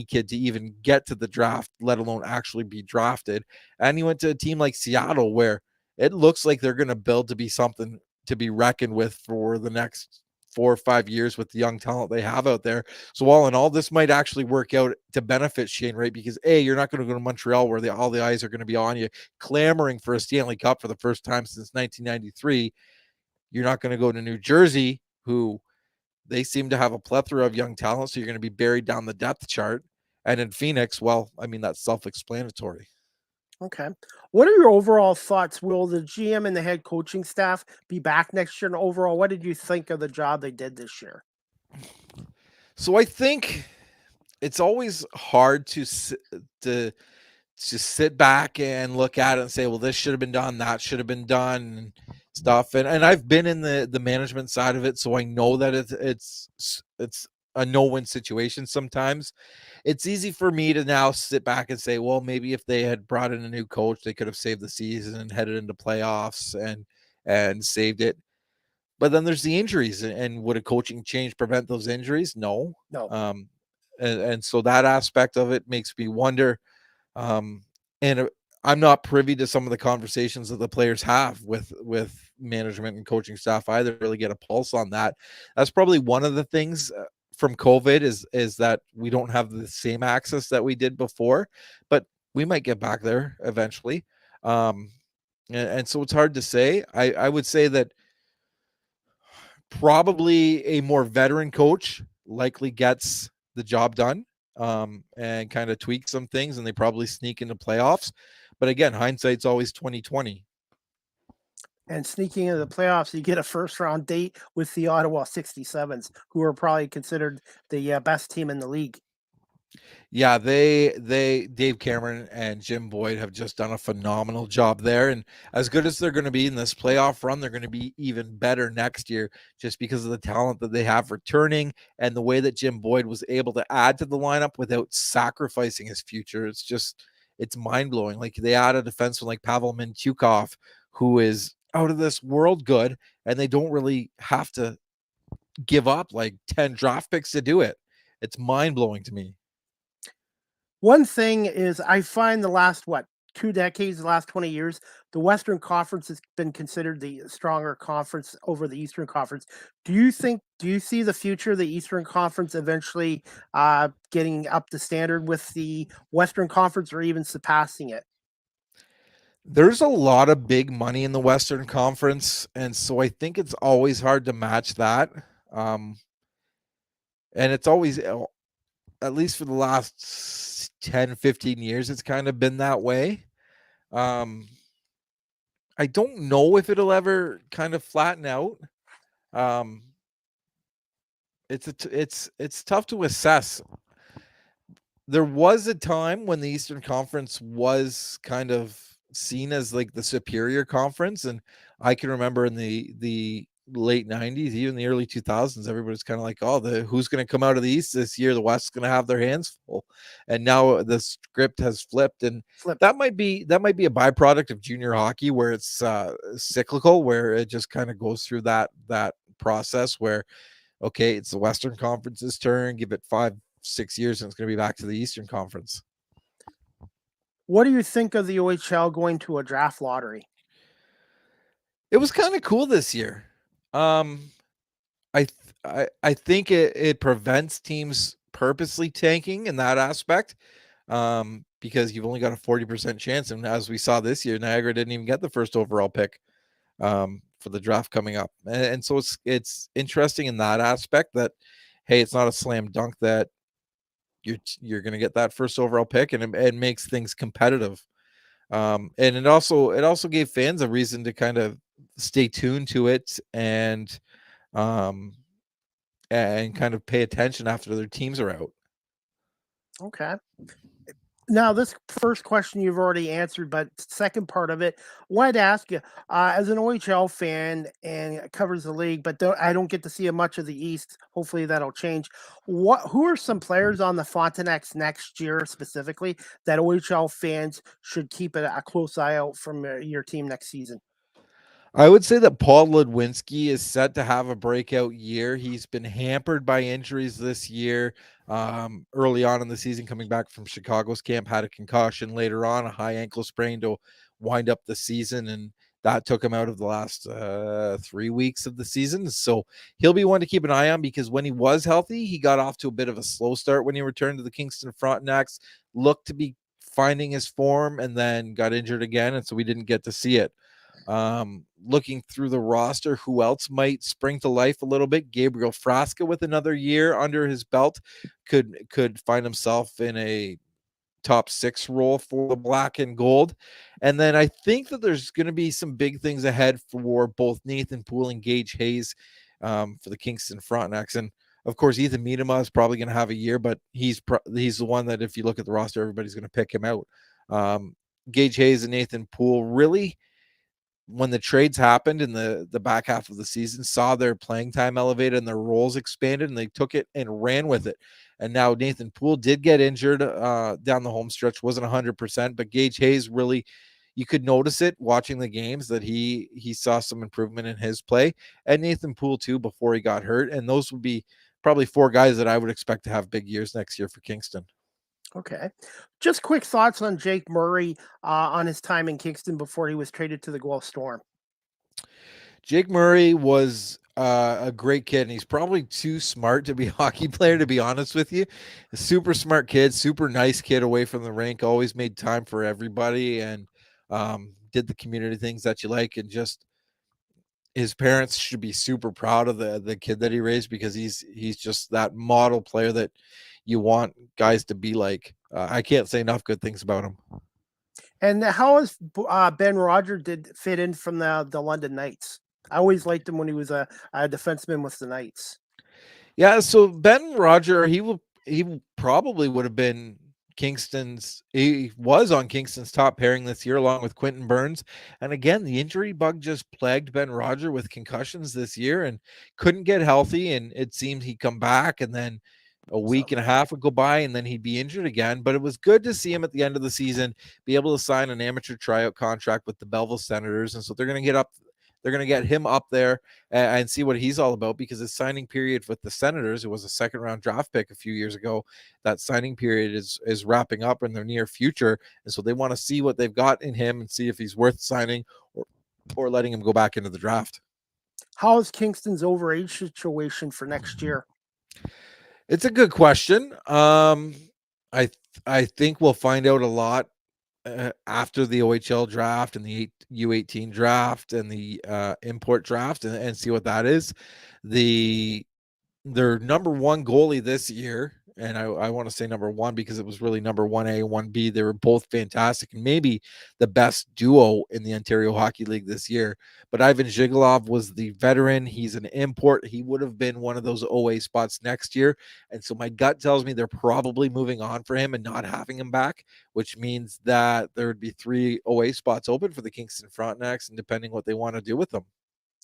kid to even get to the draft, let alone actually be drafted. And he went to a team like Seattle, where it looks like they're going to build to be something to be reckoned with for the next 4 or 5 years with the young talent they have out there. So all in all, this might actually work out to benefit Shane Wright, because you're not going to go to Montreal where all the eyes are going to be on you, clamoring for a Stanley Cup for the first time since 1993. You're not going to go to New Jersey, who they seem to have a plethora of young talent, so you're going to be buried down the depth chart. And in Phoenix, well, I mean, that's self-explanatory. Okay. What are your overall thoughts? Will the GM and the head coaching staff be back next year? And overall, what did you think of the job they did this year? So I think it's always hard to sit back and look at it and say, well, this should have been done, that should have been done, and stuff. And I've been in the management side of it, so I know that it's a no-win situation sometimes. It's easy for me to now sit back and say, well, maybe if they had brought in a new coach, they could have saved the season and headed into playoffs and saved it. But then there's the injuries, and would a coaching change prevent those injuries? No. No. And so that aspect of it makes me wonder. And I'm not privy to some of the conversations that the players have with management and coaching staff either, really get a pulse on that. That's probably one of the things from COVID is that we don't have the same access that we did before, but we might get back there eventually. And so it's hard to say. I would say that probably a more veteran coach likely gets the job done, and kind of tweak some things, and they probably sneak into playoffs. But again, hindsight's always 2020. And sneaking into the playoffs, you get a first-round date with the Ottawa 67s, who are probably considered the best team in the league. Yeah, Dave Cameron and Jim Boyd have just done a phenomenal job there. And as good as they're going to be in this playoff run, they're going to be even better next year, just because of the talent that they have returning and the way that Jim Boyd was able to add to the lineup without sacrificing his future. It's mind-blowing. Like, they added a defenseman like Pavel Mintyukov, who is out of this world good, and they don't really have to give up like 10 draft picks to do it. It's mind-blowing to me. One thing is, I find the last 2 decades, the last 20 years, the Western Conference has been considered the stronger conference over the Eastern Conference. Do you see the future of the Eastern Conference eventually getting up to standard with the Western Conference, or even surpassing it? There's a lot of big money in the Western Conference, and so I think it's always hard to match that. And it's always, at least for the last 10, 15 years, it's kind of been that way. I I don't know if it'll ever kind of flatten out. It's tough to assess. There was a time when the Eastern Conference was kind of seen as like the superior conference, and I can remember in the late 90s, even the early 2000s, everybody's kind of like, oh, the who's going to come out of the East this year? The West's going to have their hands full. And now the script has flipped, and that might be a byproduct of junior hockey, where it's cyclical, where it just kind of goes through that process where, okay, it's the Western Conference's turn, give it 5-6 years, and it's going to be back to the Eastern Conference. What do you think of the OHL going to a draft lottery? It was kind of cool this year. I think it prevents teams purposely tanking in that aspect, because you've only got a 40% chance. And as we saw this year, Niagara didn't even get the first overall pick for the draft coming up. And so it's interesting in that aspect that, hey, it's not a slam dunk that you're going to get that first overall pick, and it makes things competitive. And it also gave fans a reason to kind of stay tuned to it and kind of pay attention after their teams are out. Okay. Now, this first question you've already answered, but second part of it, I wanted to ask you, as an OHL fan and it covers the league, but I don't get to see much of the East. Hopefully that'll change. Who are some players on the Frontenacs next year specifically that OHL fans should keep a close eye out from your team next season? I would say that Paul Ludwinski is set to have a breakout year. He's been hampered by injuries this year. Early on in the season, coming back from Chicago's camp, had a concussion. Later on, a high ankle sprain to wind up the season, and that took him out of the last 3 weeks of the season. So he'll be one to keep an eye on, because when he was healthy, he got off to a bit of a slow start when he returned to the Kingston Frontenacs, looked to be finding his form, and then got injured again, and so we didn't get to see it. Looking through the roster, who else might spring to life a little bit? Gabriel Frasca, with another year under his belt, could find himself in a top 6 role for the black and gold. And then I think that there's going to be some big things ahead for both Nathan Poole and Gage Hayes for the Kingston Frontenacs. And of course, Ethan Miedema is probably going to have a year, but he's the one that, if you look at the roster, everybody's going to pick him out. Gage Hayes and Nathan Poole really, when the trades happened in the back half of the season, saw their playing time elevated and their roles expanded, and they took it and ran with it. And now Nathan Poole did get injured down the home stretch, wasn't 100%, but Gage Hayes really, you could notice it watching the games that he saw some improvement in his play, and Nathan Poole too before he got hurt. And those would be probably 4 guys that I would expect to have big years next year for Kingston. Okay. Just quick thoughts on Jake Murray on his time in Kingston before he was traded to the Guelph Storm. Jake Murray was a great kid, and he's probably too smart to be a hockey player, to be honest with you. A super smart kid, super nice kid away from the rink, always made time for everybody, and did the community things that you like. And just, his parents should be super proud of the kid that he raised, because he's just that model player that you want guys to be like. I can't say enough good things about him. And how has Ben Roger did fit in from the London Knights? I always liked him when he was a defenseman with the Knights. Yeah, so Ben Roger, he probably would have been he was on Kingston's top pairing this year, along with Quentin Burns. And again, the injury bug just plagued Ben Roger with concussions this year, and couldn't get healthy. And it seemed he'd come back, and then a week and a half would go by, and then he'd be injured again. But it was good to see him at the end of the season be able to sign an amateur tryout contract with the Belleville Senators. And so they're going to get him up there and see what he's all about, because his signing period with the Senators, it was a 2nd-round draft pick a few years ago. That signing period is wrapping up in their near future. And so they want to see what they've got in him and see if he's worth signing or letting him go back into the draft. How is Kingston's overage situation for next year? It's a good question. I think we'll find out a lot after the OHL draft and the U18 draft and the import draft, and see what that is. Their number 1 goalie this year And I want to say number one because it was really number 1A, 1B. They were both fantastic and maybe the best duo in the Ontario Hockey League this year. But Ivan Zhigalov was the veteran. He's an import. He would have been one of those OA spots next year. And so my gut tells me they're probably moving on for him and not having him back, which means that there would be 3 OA spots open for the Kingston Frontenacs, and depending what they want to do with them.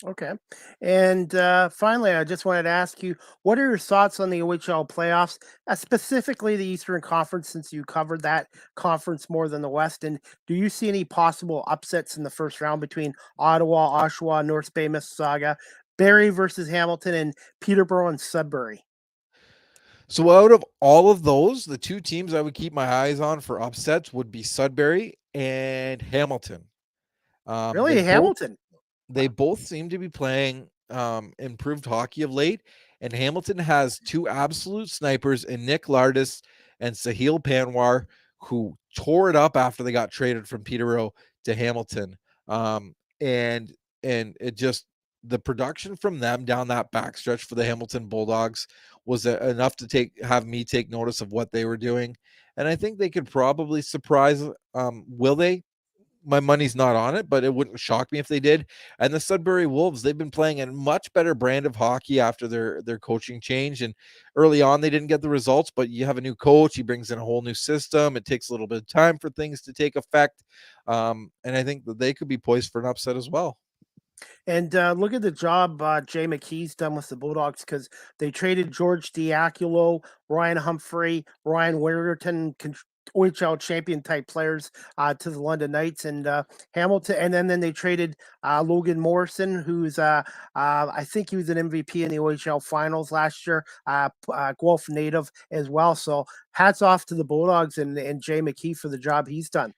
Okay. And finally, I just wanted to ask you, what are your thoughts on the OHL playoffs, specifically the Eastern Conference, since you covered that conference more than the West? And do you see any possible upsets in the first round between Ottawa, Oshawa, North Bay, Mississauga, Barrie versus Hamilton, and Peterborough and Sudbury? So out of all of those, the 2 teams I would keep my eyes on for upsets would be Sudbury and Hamilton. They Really, both Hamilton? they both seem to be playing improved hockey of late, and Hamilton has 2 absolute snipers in Nick Lardis and Sahil Panwar, who tore it up after they got traded from Peterborough to Hamilton. Um, and it just, the production from them down that backstretch for the Hamilton Bulldogs was enough to have me take notice of what they were doing, and I think they could probably surprise. Will they? My money's not on it, but it wouldn't shock me if they did. And the Sudbury Wolves, they've been playing a much better brand of hockey after their coaching change. And early on, they didn't get the results, but you have a new coach. He brings in a whole new system. It takes a little bit of time for things to take effect. And I think that they could be poised for an upset as well. And look at the job Jay McKee's done with the Bulldogs, because they traded George Diaculo, Ryan Humphrey, Ryan Warrington, OHL champion type players to the London Knights and Hamilton. And then they traded Logan Morrison, who's I think he was an MVP in the OHL finals last year, Guelph native as well. So hats off to the Bulldogs and Jay McKee for the job he's done.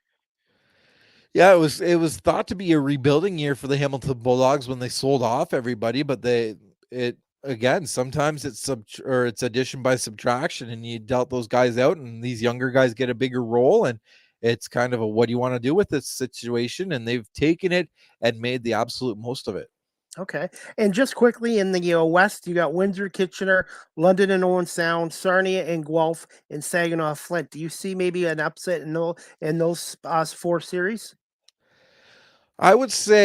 Yeah, it was thought to be a rebuilding year for the Hamilton Bulldogs when they sold off everybody, but it again, sometimes it's addition by subtraction, and you dealt those guys out, and these younger guys get a bigger role, and it's kind of a, what do you want to do with this situation? And they've taken it and made the absolute most of it. Okay. And just quickly in the West, you got Windsor, Kitchener, London and Owen Sound, Sarnia and Guelph, and Saginaw Flint. Do you see maybe an upset in those 4 series? I would say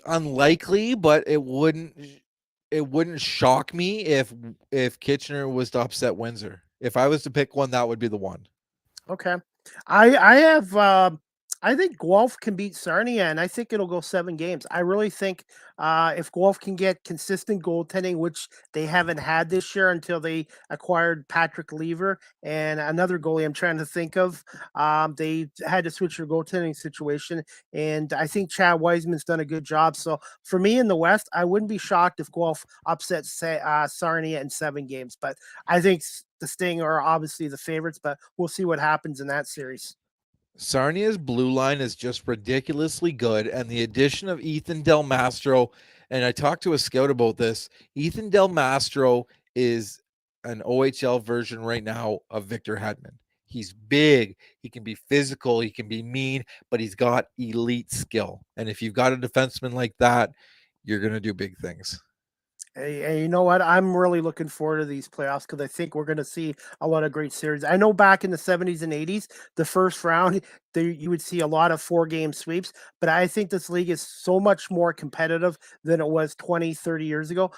unlikely, but it wouldn't shock me if Kitchener was to upset Windsor. If I was to pick one, that would be the one. Okay. I have I think Guelph can beat Sarnia, and I think it'll go 7 games. I really think if Guelph can get consistent goaltending, which they haven't had this year until they acquired Patrick Lever and another goalie I'm trying to think of, they had to switch their goaltending situation, and I think Chad Wiseman's done a good job. So for me in the West, I wouldn't be shocked if Guelph upsets Sarnia in 7 games, but I think the Sting are obviously the favorites, but we'll see what happens in that series. Sarnia's blue line is just ridiculously good, and the addition of Ethan Del Mastro, and I talked to a scout about this. Ethan Del Mastro is an OHL version right now of Victor Hedman. He's big, he can be physical, he can be mean, but he's got elite skill. And if you've got a defenseman like that, you're going to do big things. Hey, you know what? I'm really looking forward to these playoffs because I think we're going to see a lot of great series. I know back in the 70s and 80s, the first round, you would see a lot of 4 game sweeps, but I think this league is so much more competitive than it was 20, 30 years ago.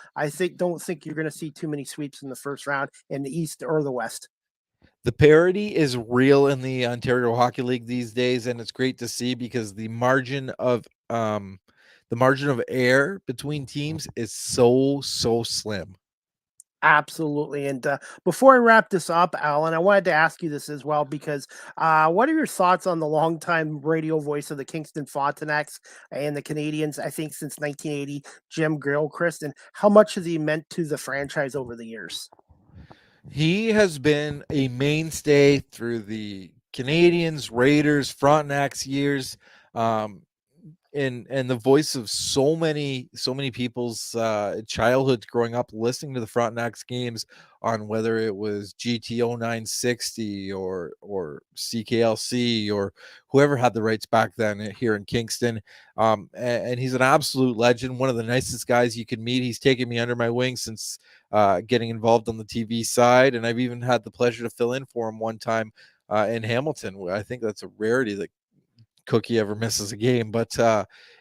Don't think you're going to see too many sweeps in the first round in the East or the West. The parity is real in the Ontario Hockey League these days, and it's great to see because the margin of error between teams is so slim. Absolutely. And before I wrap this up, Alan, I wanted to ask you this as well because what are your thoughts on the longtime radio voice of the Kingston Frontenacs and the Canadians, I think since 1980, Jim Gilchrist, and how much has he meant to the franchise over the years? He has been a mainstay through the Canadians, Raiders, Frontenacs years. and the voice of so many people's childhood growing up listening to the Frontenacs games on whether it was GTO 960 or CKLC or whoever had the rights back then here in Kingston. And he's an absolute legend, one of the nicest guys you could meet. He's taken me under my wing since getting involved on the TV side, and I've even had the pleasure to fill in for him one time in Hamilton. I think that's a rarity that Cookie ever misses a game, but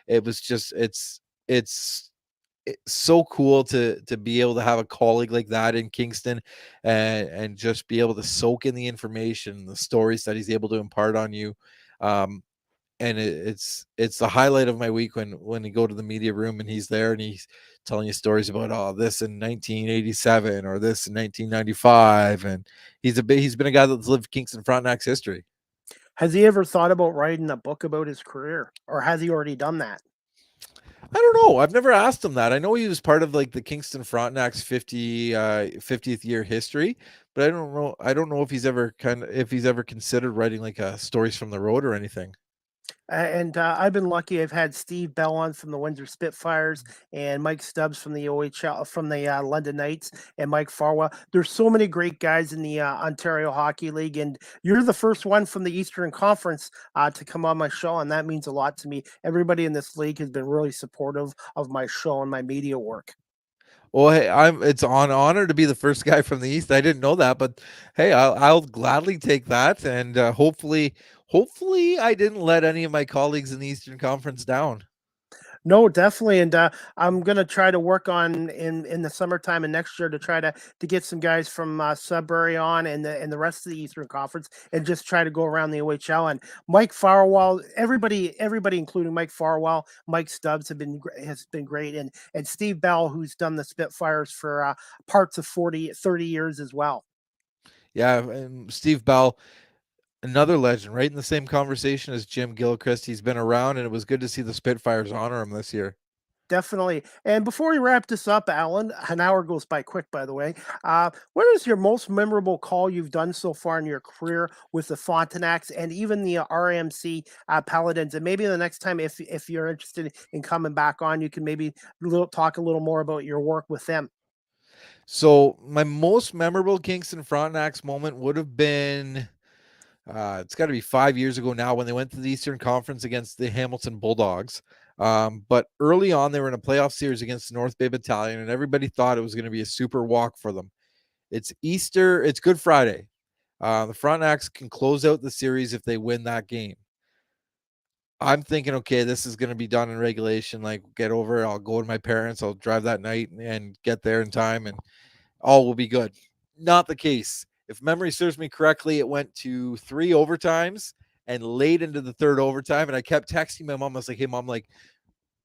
it was just it's so cool to be able to have a colleague like that in Kingston, and just be able to soak in the information, the stories that he's able to impart on you. And it's the highlight of my week when you go to the media room and he's there and he's telling you stories about this in 1987 or this in 1995, and he's been a guy that's lived Kingston Frontenac's history. Has he ever thought about writing a book about his career, or has he already done that? I don't know. I've never asked him that. I know he was part of like the Kingston Frontenacs 50th year history, but I don't know. I don't know if he's ever considered writing like stories from the road or anything. And I've been lucky. I've had Steve Bell on from the Windsor Spitfires, and Mike Stubbs from the OHL, from the London Knights, and Mike Farwell. There's so many great guys in the Ontario Hockey League, and you're the first one from the Eastern Conference to come on my show, and that means a lot to me. Everybody in this league has been really supportive of my show and my media work. Well, hey, it's an honor to be the first guy from the East. I didn't know that, but hey, I'll gladly take that, and hopefully I didn't let any of my colleagues in the Eastern Conference down. No, definitely, and I'm gonna try to work on in the summertime and next year to try to get some guys from Sudbury on and the rest of the Eastern Conference, and just try to go around the OHL. And Mike Farwell, everybody, including Mike Farwell, Mike Stubbs has been great, and Steve Bell, who's done the Spitfires for parts of 30 years as well. Yeah, and Steve Bell, another legend, right in the same conversation as Jim Gilchrist. He's been around, and it was good to see the Spitfires honor him this year. Definitely. And before we wrap this up, Alan, an hour goes by quick, by the way. What is your most memorable call you've done so far in your career with the Frontenacs and even the RMC Paladins? And maybe the next time, if you're interested in coming back on, you can maybe talk a little more about your work with them. So my most memorable Kingston Frontenacs moment would have been it's got to be 5 years ago now when they went to the Eastern Conference against the Hamilton Bulldogs. But early on, they were in a playoff series against the North Bay Battalion, and everybody thought it was going to be a super walk for them. It's Easter. It's Good Friday. The Frontenacs can close out the series if they win that game. I'm thinking, okay, this is going to be done in regulation. Like, get over it. I'll go to my parents. I'll drive that night and get there in time, and all will be good. Not the case. If memory serves me correctly, it went to 3 overtimes and late into the third overtime. And I kept texting my mom. I was like, hey, mom, like,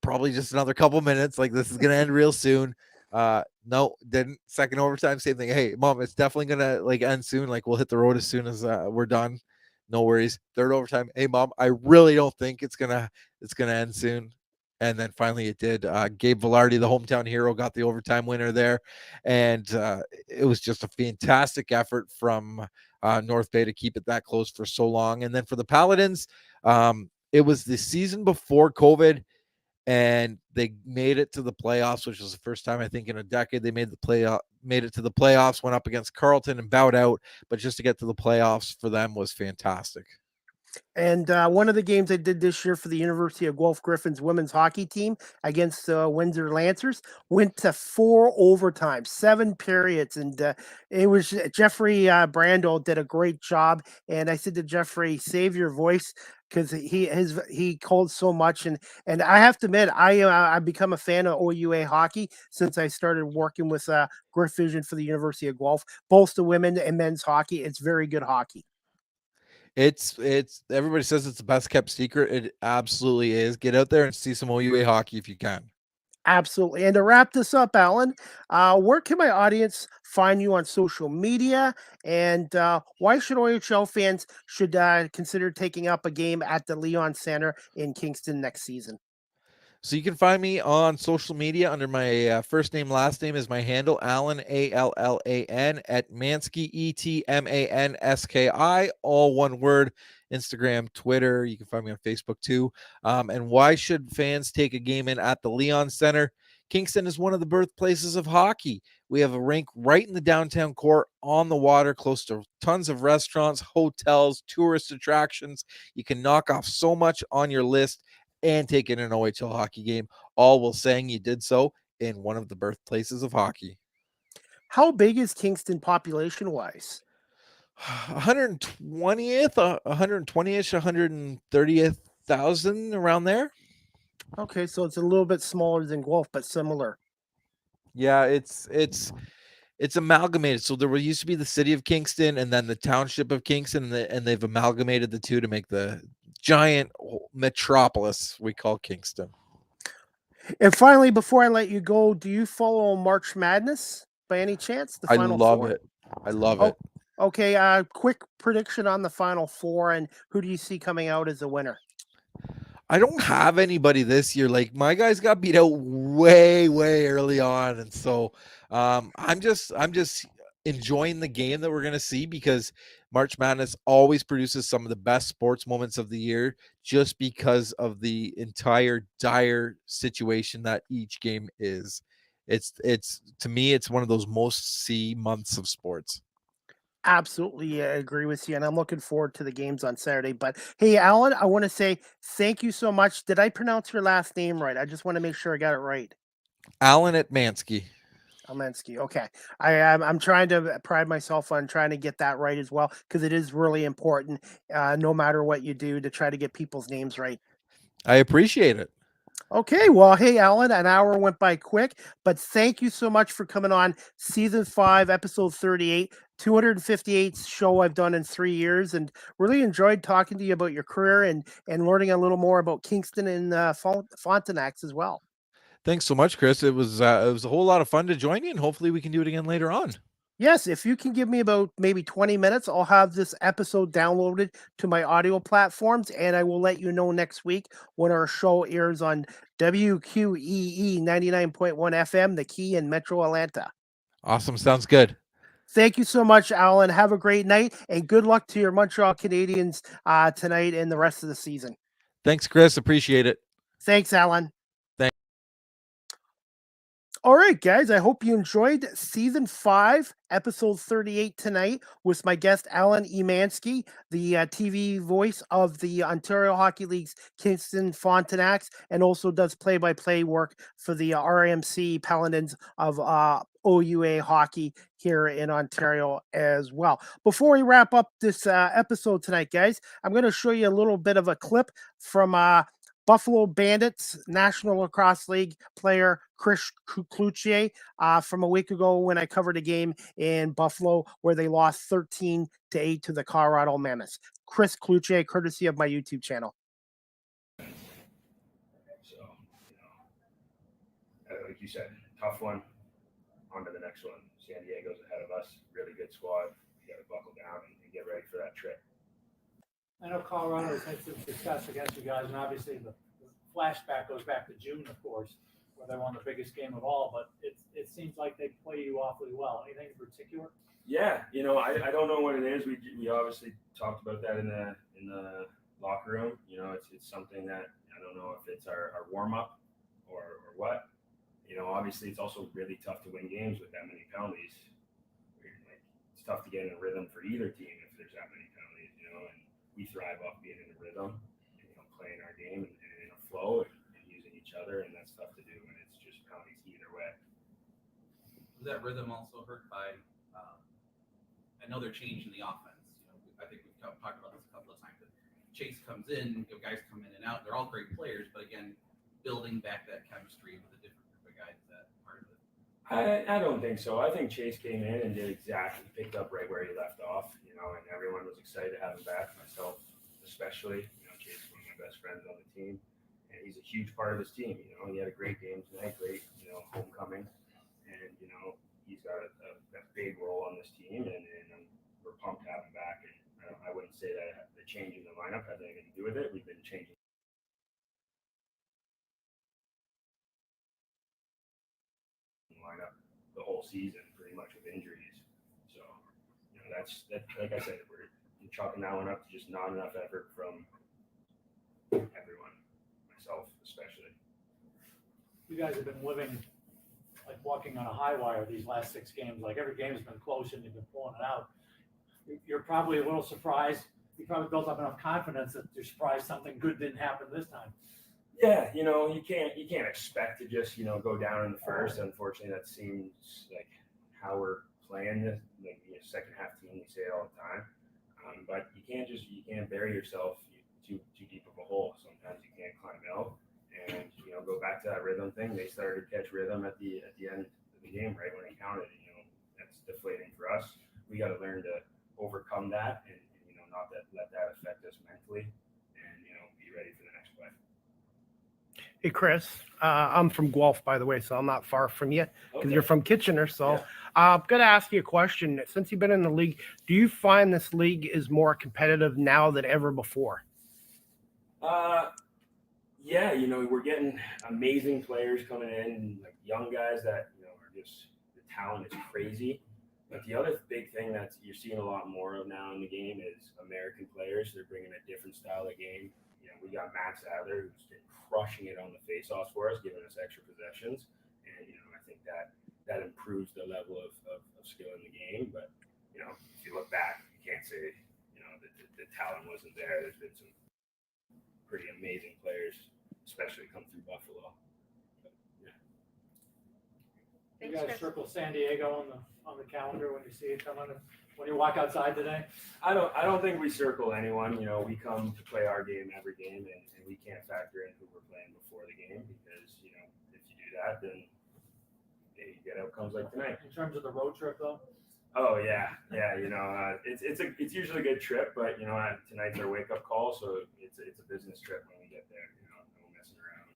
probably just another couple minutes. Like, this is going to end real soon. No, didn't. Second overtime, same thing. Hey, mom, it's definitely going to like end soon. Like, we'll hit the road as soon as we're done. No worries. Third overtime. Hey, mom, I really don't think it's going to end soon. And then finally it did. Gabe Velarde, the hometown hero, got the overtime winner there. And it was just a fantastic effort from North Bay to keep it that close for so long. And then for the Paladins, it was the season before COVID, and they made it to the playoffs, which was the first time I think in a decade they made it to the playoffs, went up against Carleton and bowed out. But just to get to the playoffs for them was fantastic. And one of the games I did this year for the University of Guelph Griffins women's hockey team against the Windsor Lancers went to 4 overtimes, 7 periods, and it was Jeffrey Brando did a great job. And I said to Jeffrey, "Save your voice." Because he called so much, and I have to admit, I've become a fan of OUA hockey since I started working with Griff Vision for the University of Guelph, both the women and men's hockey. It's very good hockey. It's everybody says it's the best kept secret. It absolutely is. Get out there and see some OUA hockey if you can. Absolutely. And to wrap this up, Alan, where can my audience find you on social media? And why should OHL fans should consider taking up a game at the Leon Center in Kingston next season? So you can find me on social media under my first name, last name is my handle, Allan, Allan, Etmanski, Etmanski, all one word. Instagram, Twitter. You can find me on Facebook too. And why should fans take a game in at the Leon Center? Kingston is one of the birthplaces of hockey. We have a rink right in the downtown core on the water, close to tons of restaurants, hotels, tourist attractions. You can knock off so much on your list and take in an OHL hockey game, all while saying you did so in one of the birthplaces of hockey. How big is Kingston population wise? 120th, 120ish, 130,000 around there. Okay, so it's a little bit smaller than Guelph, but similar. Yeah, it's amalgamated. So there used to be the city of Kingston and then the township of Kingston, and they've amalgamated the two to make the giant metropolis we call Kingston. And finally, before I let you go, do you follow March Madness by any chance? The I Final love Four? it. I love Oh, it. okay. Quick prediction on the Final Four, and who do you see coming out as a winner? I don't have anybody this year. Like my guys got beat out way early on, and so I'm just enjoying the game that we're gonna see, because March Madness always produces some of the best sports moments of the year, just because of the entire dire situation that each game is. It's to me, it's one of those most see months of sports. Absolutely, I agree with you, and I'm looking forward to the games on Saturday. But hey, Alan, I want to say thank you so much. Did I pronounce your last name right? I just want to make sure I got it right. Allan Etmanski. Almensky. Okay, I'm trying to pride myself on trying to get that right as well, because it is really important, no matter what you do, to try to get people's names right. I appreciate it. Okay, well, hey, Alan, an hour went by quick, but thank you so much for coming on season 5, episode 38, 258th show I've done in 3 years, and really enjoyed talking to you about your career and learning a little more about Kingston and Frontenacs as well. Thanks so much, Chris. It was a whole lot of fun to join you, and hopefully we can do it again later on. Yes, if you can give me about maybe 20 minutes, I'll have this episode downloaded to my audio platforms, and I will let you know next week when our show airs on WQEE 99.1 FM, The Key in Metro Atlanta. Awesome. Sounds good. Thank you so much, Alan. Have a great night, and good luck to your Montreal Canadiens tonight and the rest of the season. Thanks, Chris. Appreciate it. Thanks, Alan. Thanks. All right, guys, I hope you enjoyed season 5, episode 38 tonight with my guest, Allan Etmanski, the TV voice of the Ontario Hockey League's Kingston Frontenacs, and also does play-by-play work for the RMC Paladins of OUA hockey here in Ontario as well. Before we wrap up this episode tonight, guys, I'm going to show you a little bit of a clip from Buffalo Bandits National Lacrosse League player Chris Cloutier from a week ago when I covered a game in Buffalo where they lost 13-8 to the Colorado Mammoths. Chris Cloutier, courtesy of my YouTube channel. So, like you said, tough one. On to the next one. San Diego's ahead of us. Really good squad. We got to buckle down and get ready for that trip. I know Colorado has had some success against you guys, and obviously the flashback goes back to June, of course, where they won the biggest game of all. But it seems like they play you awfully well. Anything in particular? Yeah, I don't know what it is. We obviously talked about that in the locker room. It's something that I don't know if it's our warm up or what. Obviously it's also really tough to win games with that many penalties. It's tough to get in a rhythm for either team if there's that many penalties. And we thrive off being in a rhythm, playing our game and in a flow and using each other, and that's tough to do when it's just penalties either way. Was that rhythm also hurt by another change in the offense? I think we've talked about this a couple of times. Chase comes in, guys come in and out. They're all great players, but again, building back that chemistry with a different group of guys, is that part of it? I don't think so. I think Chase came in and picked up right where he left off, and everyone was excited to have him back, myself especially. Chase is one of my best friends on the team, and he's a huge part of his team. He had a great game tonight, great, homecoming, and, he's got a big role on this team, and we're pumped to have him back. And I wouldn't say that the change in the lineup has anything to do with it. We've been changing whole season pretty much with injuries. So, that's like I said, we're chalking that one up to just not enough effort from everyone, myself especially. You guys have been living like walking on a high wire these last 6 games. Like every game's been close and you've been pulling it out. You're probably a little surprised. You probably built up enough confidence that you're surprised something good didn't happen this time. Yeah, you can't expect to just go down in the first. Unfortunately, that seems like how we're playing this. Like second half team, we say it all the time. But you can't bury yourself too deep of a hole. Sometimes you can't climb out. And go back to that rhythm thing. They started to catch rhythm at the end of the game, right when it counted. That's deflating for us. We got to learn to overcome that, and not let that affect us mentally, and be ready for the next play. Hey, Chris, I'm from Guelph, by the way, so I'm not far from you because Okay. you're from Kitchener. So Yeah. I'm going to ask you a question. Since you've been in the league, do you find this league is more competitive now than ever before? Yeah, we're getting amazing players coming in, like young guys that are just, the talent is crazy. But the other big thing that you're seeing a lot more of now in the game is American players. They're bringing a different style of game. We got Max Adler who's been crushing it on the faceoffs for us, giving us extra possessions, and I think that improves the level of skill in the game. But if you look back, you can't say the talent wasn't there. There's been some pretty amazing players, especially come through Buffalo. But, yeah. You guys circle San Diego on the calendar when you see it coming. When you walk outside today? I don't think we circle anyone. We come to play our game every game, and we can't factor in who we're playing before the game because if you do that, then you get outcomes like tonight. In terms of the road trip, though. Oh yeah. It's usually a good trip, but tonight's our wake up call, so it's a business trip when we get there. No messing around.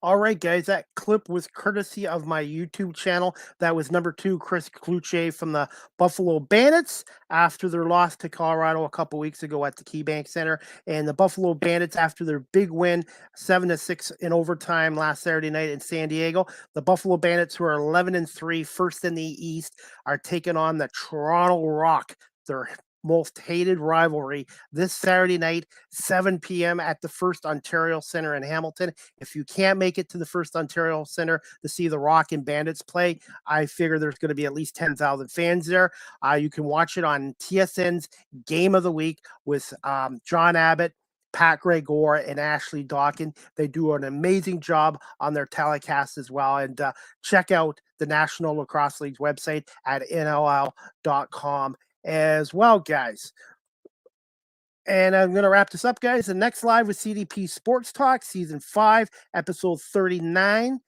All right, guys, that clip was courtesy of my YouTube channel. That was number 2, Chris Kluche from the Buffalo Bandits after their loss to Colorado a couple weeks ago at the KeyBank Center. And the Buffalo Bandits, after their big win, 7-6 in overtime last Saturday night in San Diego. The Buffalo Bandits, who are 11-3, first in the East, are taking on the Toronto Rock, their most hated rivalry, this Saturday night, 7 p.m. at the First Ontario Center in Hamilton. If you can't make it to the First Ontario Center to see the Rock and Bandits play, I figure there's going to be at least 10,000 fans there. You can watch it on TSN's Game of the Week with John Abbott, Pat Gregor, and Ashley Dawkin. They do an amazing job on their telecast as well. And check out the National Lacrosse League's website at nll.com as well, guys. And I'm going to wrap this up, guys. The next live with CDP Sports Talk, Season 5, Episode 39,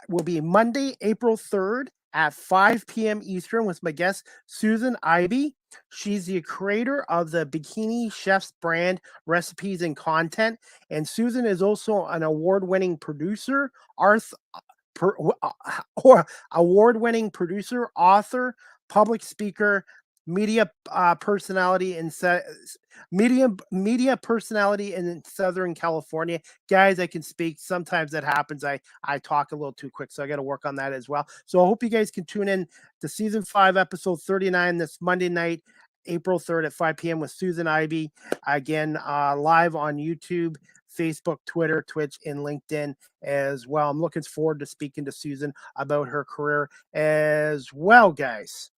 will be Monday, April 3rd at 5 p.m. Eastern with my guest, Susan Ivey. She's the creator of the Bikini Chefs brand recipes and content. And Susan is also an award-winning producer, award-winning producer, author, public speaker, media personality in media personality in Southern California. Guys, I can speak. Sometimes that happens. I talk a little too quick, so I got to work on that as well. So I hope you guys can tune in to Season 5, Episode 39 this Monday night, April 3rd at 5 p.m. with Susan Ivey. Again, live on YouTube, Facebook, Twitter, Twitch, and LinkedIn as well. I'm looking forward to speaking to Susan about her career as well, guys.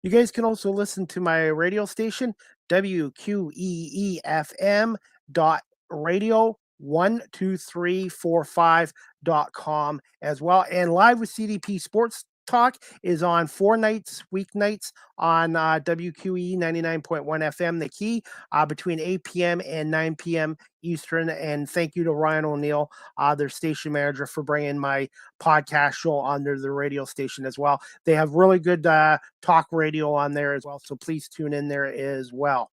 You guys can also listen to my radio station, WQEEFM.radio12345.com as well. And Live with CDP Sports Talk is on 4 nights, weeknights on WQE 99.1 FM, The Key, between 8 p.m. and 9 p.m. Eastern. And thank you to Ryan O'Neill, their station manager, for bringing my podcast show under the radio station as well. They have really good talk radio on there as well, so please tune in there as well.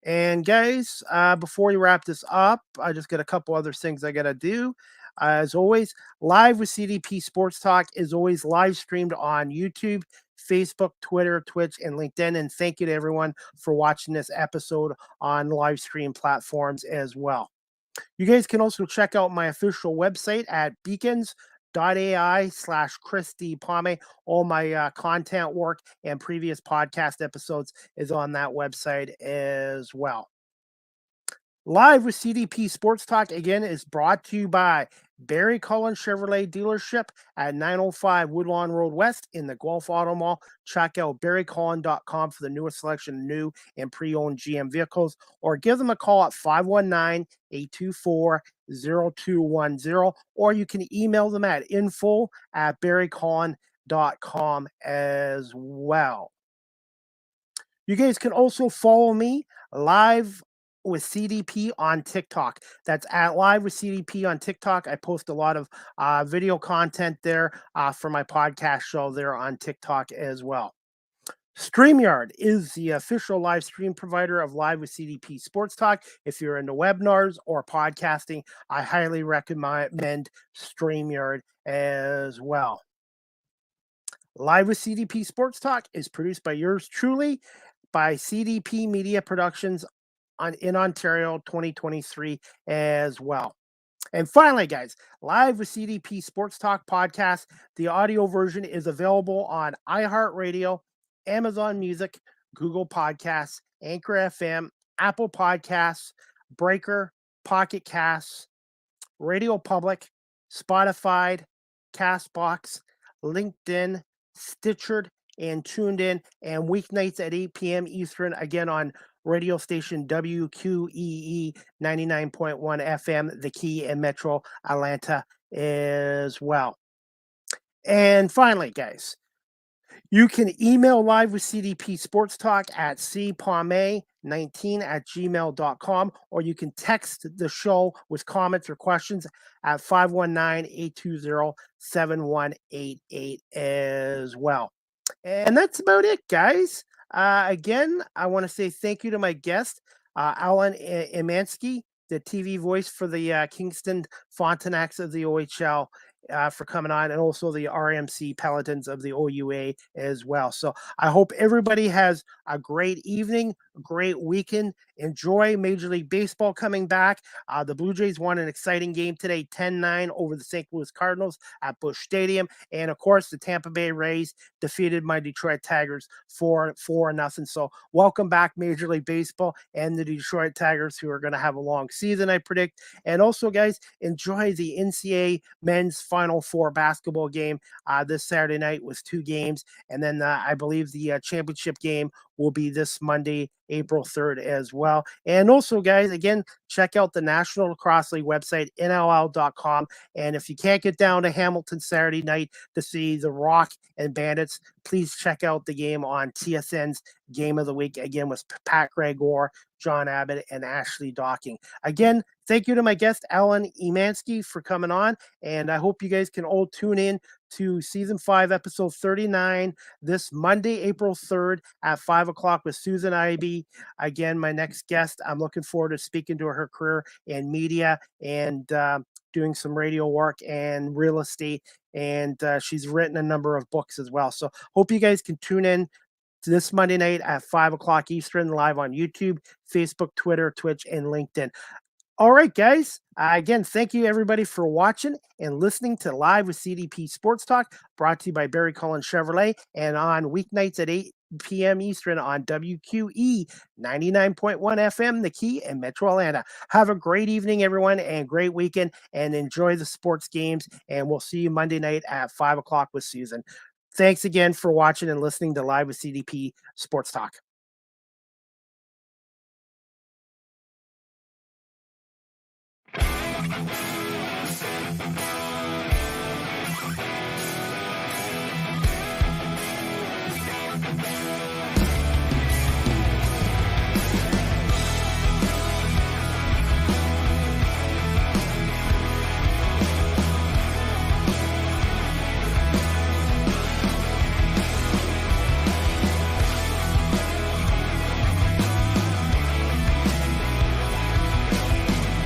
And guys, before we wrap this up, I just got a couple other things I got to do. as always, Live with CDP Sports Talk is always live streamed on YouTube, Facebook, Twitter, Twitch, and LinkedIn. And thank you to everyone for watching this episode on live stream platforms as well. You guys can also check out my official website at beacons.ai/Chris D. Palme. All my content work and previous podcast episodes is on that website as well. Live with CDP Sports Talk, again, is brought to you by Barry Cullen Chevrolet Dealership at 905 Woodlawn Road West in the Guelph Auto Mall. Check out barrycullen.com for the newest selection of new and pre-owned GM vehicles, or give them a call at 519-824-0210, or you can email them at info@barrycullen.com as well. You guys can also follow me live with CDP on TikTok. That's at Live with CDP on TikTok. I post a lot of video content there for my podcast show there on TikTok as well. StreamYard is the official live stream provider of Live with CDP Sports Talk. If you're into webinars or podcasting, I highly recommend StreamYard as well. Live with CDP Sports Talk is produced by yours truly by CDP Media Productions in Ontario 2023 as well. And finally, guys, Live with CDP Sports Talk podcast, the audio version is available on iHeartRadio, Amazon Music, Google Podcasts, Anchor FM, Apple Podcasts, Breaker, Pocket Casts, Radio Public, Spotify, Castbox, LinkedIn, Stitcher, and Tuned In, and weeknights at 8 p.m. Eastern, again on radio station WQEE 99.1 FM, The Key in Metro Atlanta as well. And finally, guys, you can email Live with CDP Sports Talk at cpalme19@gmail.com, or you can text the show with comments or questions at 519-820-7188 as well. And that's about it, guys. Again, I want to say thank you to my guest, Allan Etmanski, the TV voice for the Kingston Frontenacs of the OHL, for coming on, and also the RMC Paladins of the OUA as well. So I hope everybody has a great evening, a great weekend. Enjoy Major League Baseball coming back. The Blue Jays won an exciting game today, 10-9 over the St. Louis Cardinals at Busch Stadium. And of course, the Tampa Bay Rays defeated my Detroit Tigers 4-0. So welcome back, Major League Baseball, and the Detroit Tigers, who are going to have a long season, I predict. And also, guys, enjoy the NCAA men's Final Four basketball game this Saturday night with 2 games. And then I believe the championship game will be this Monday, April 3rd as well. And also, guys, again, check out the National Lacrosse League website, NLL.com. And if you can't get down to Hamilton Saturday night to see the Rock and Bandits, please check out the game on TSN's Game of the Week, again, with Pat Gregor, John Abbott, and Ashley Docking. Again, thank you to my guest, Allan Etmanski, for coming on. And I hope you guys can all tune in to Season 5, Episode 39, this Monday, April 3rd at 5 o'clock with Susan Ivey. Again, my next guest. I'm looking forward to speaking to her career in media and doing some radio work and real estate. And she's written a number of books as well. So hope you guys can tune in to this Monday night at 5 o'clock Eastern, live on YouTube, Facebook, Twitter, Twitch, and LinkedIn. All right, guys. Again, thank you, everybody, for watching and listening to Live with CDP Sports Talk, brought to you by Barry Cullen Chevrolet, and on weeknights at 8 p.m. Eastern on WQE 99.1 FM, The Key in Metro Atlanta. Have a great evening, everyone, and great weekend, and enjoy the sports games. And we'll see you Monday night at 5 o'clock with Susan. Thanks again for watching and listening to Live with CDP Sports Talk.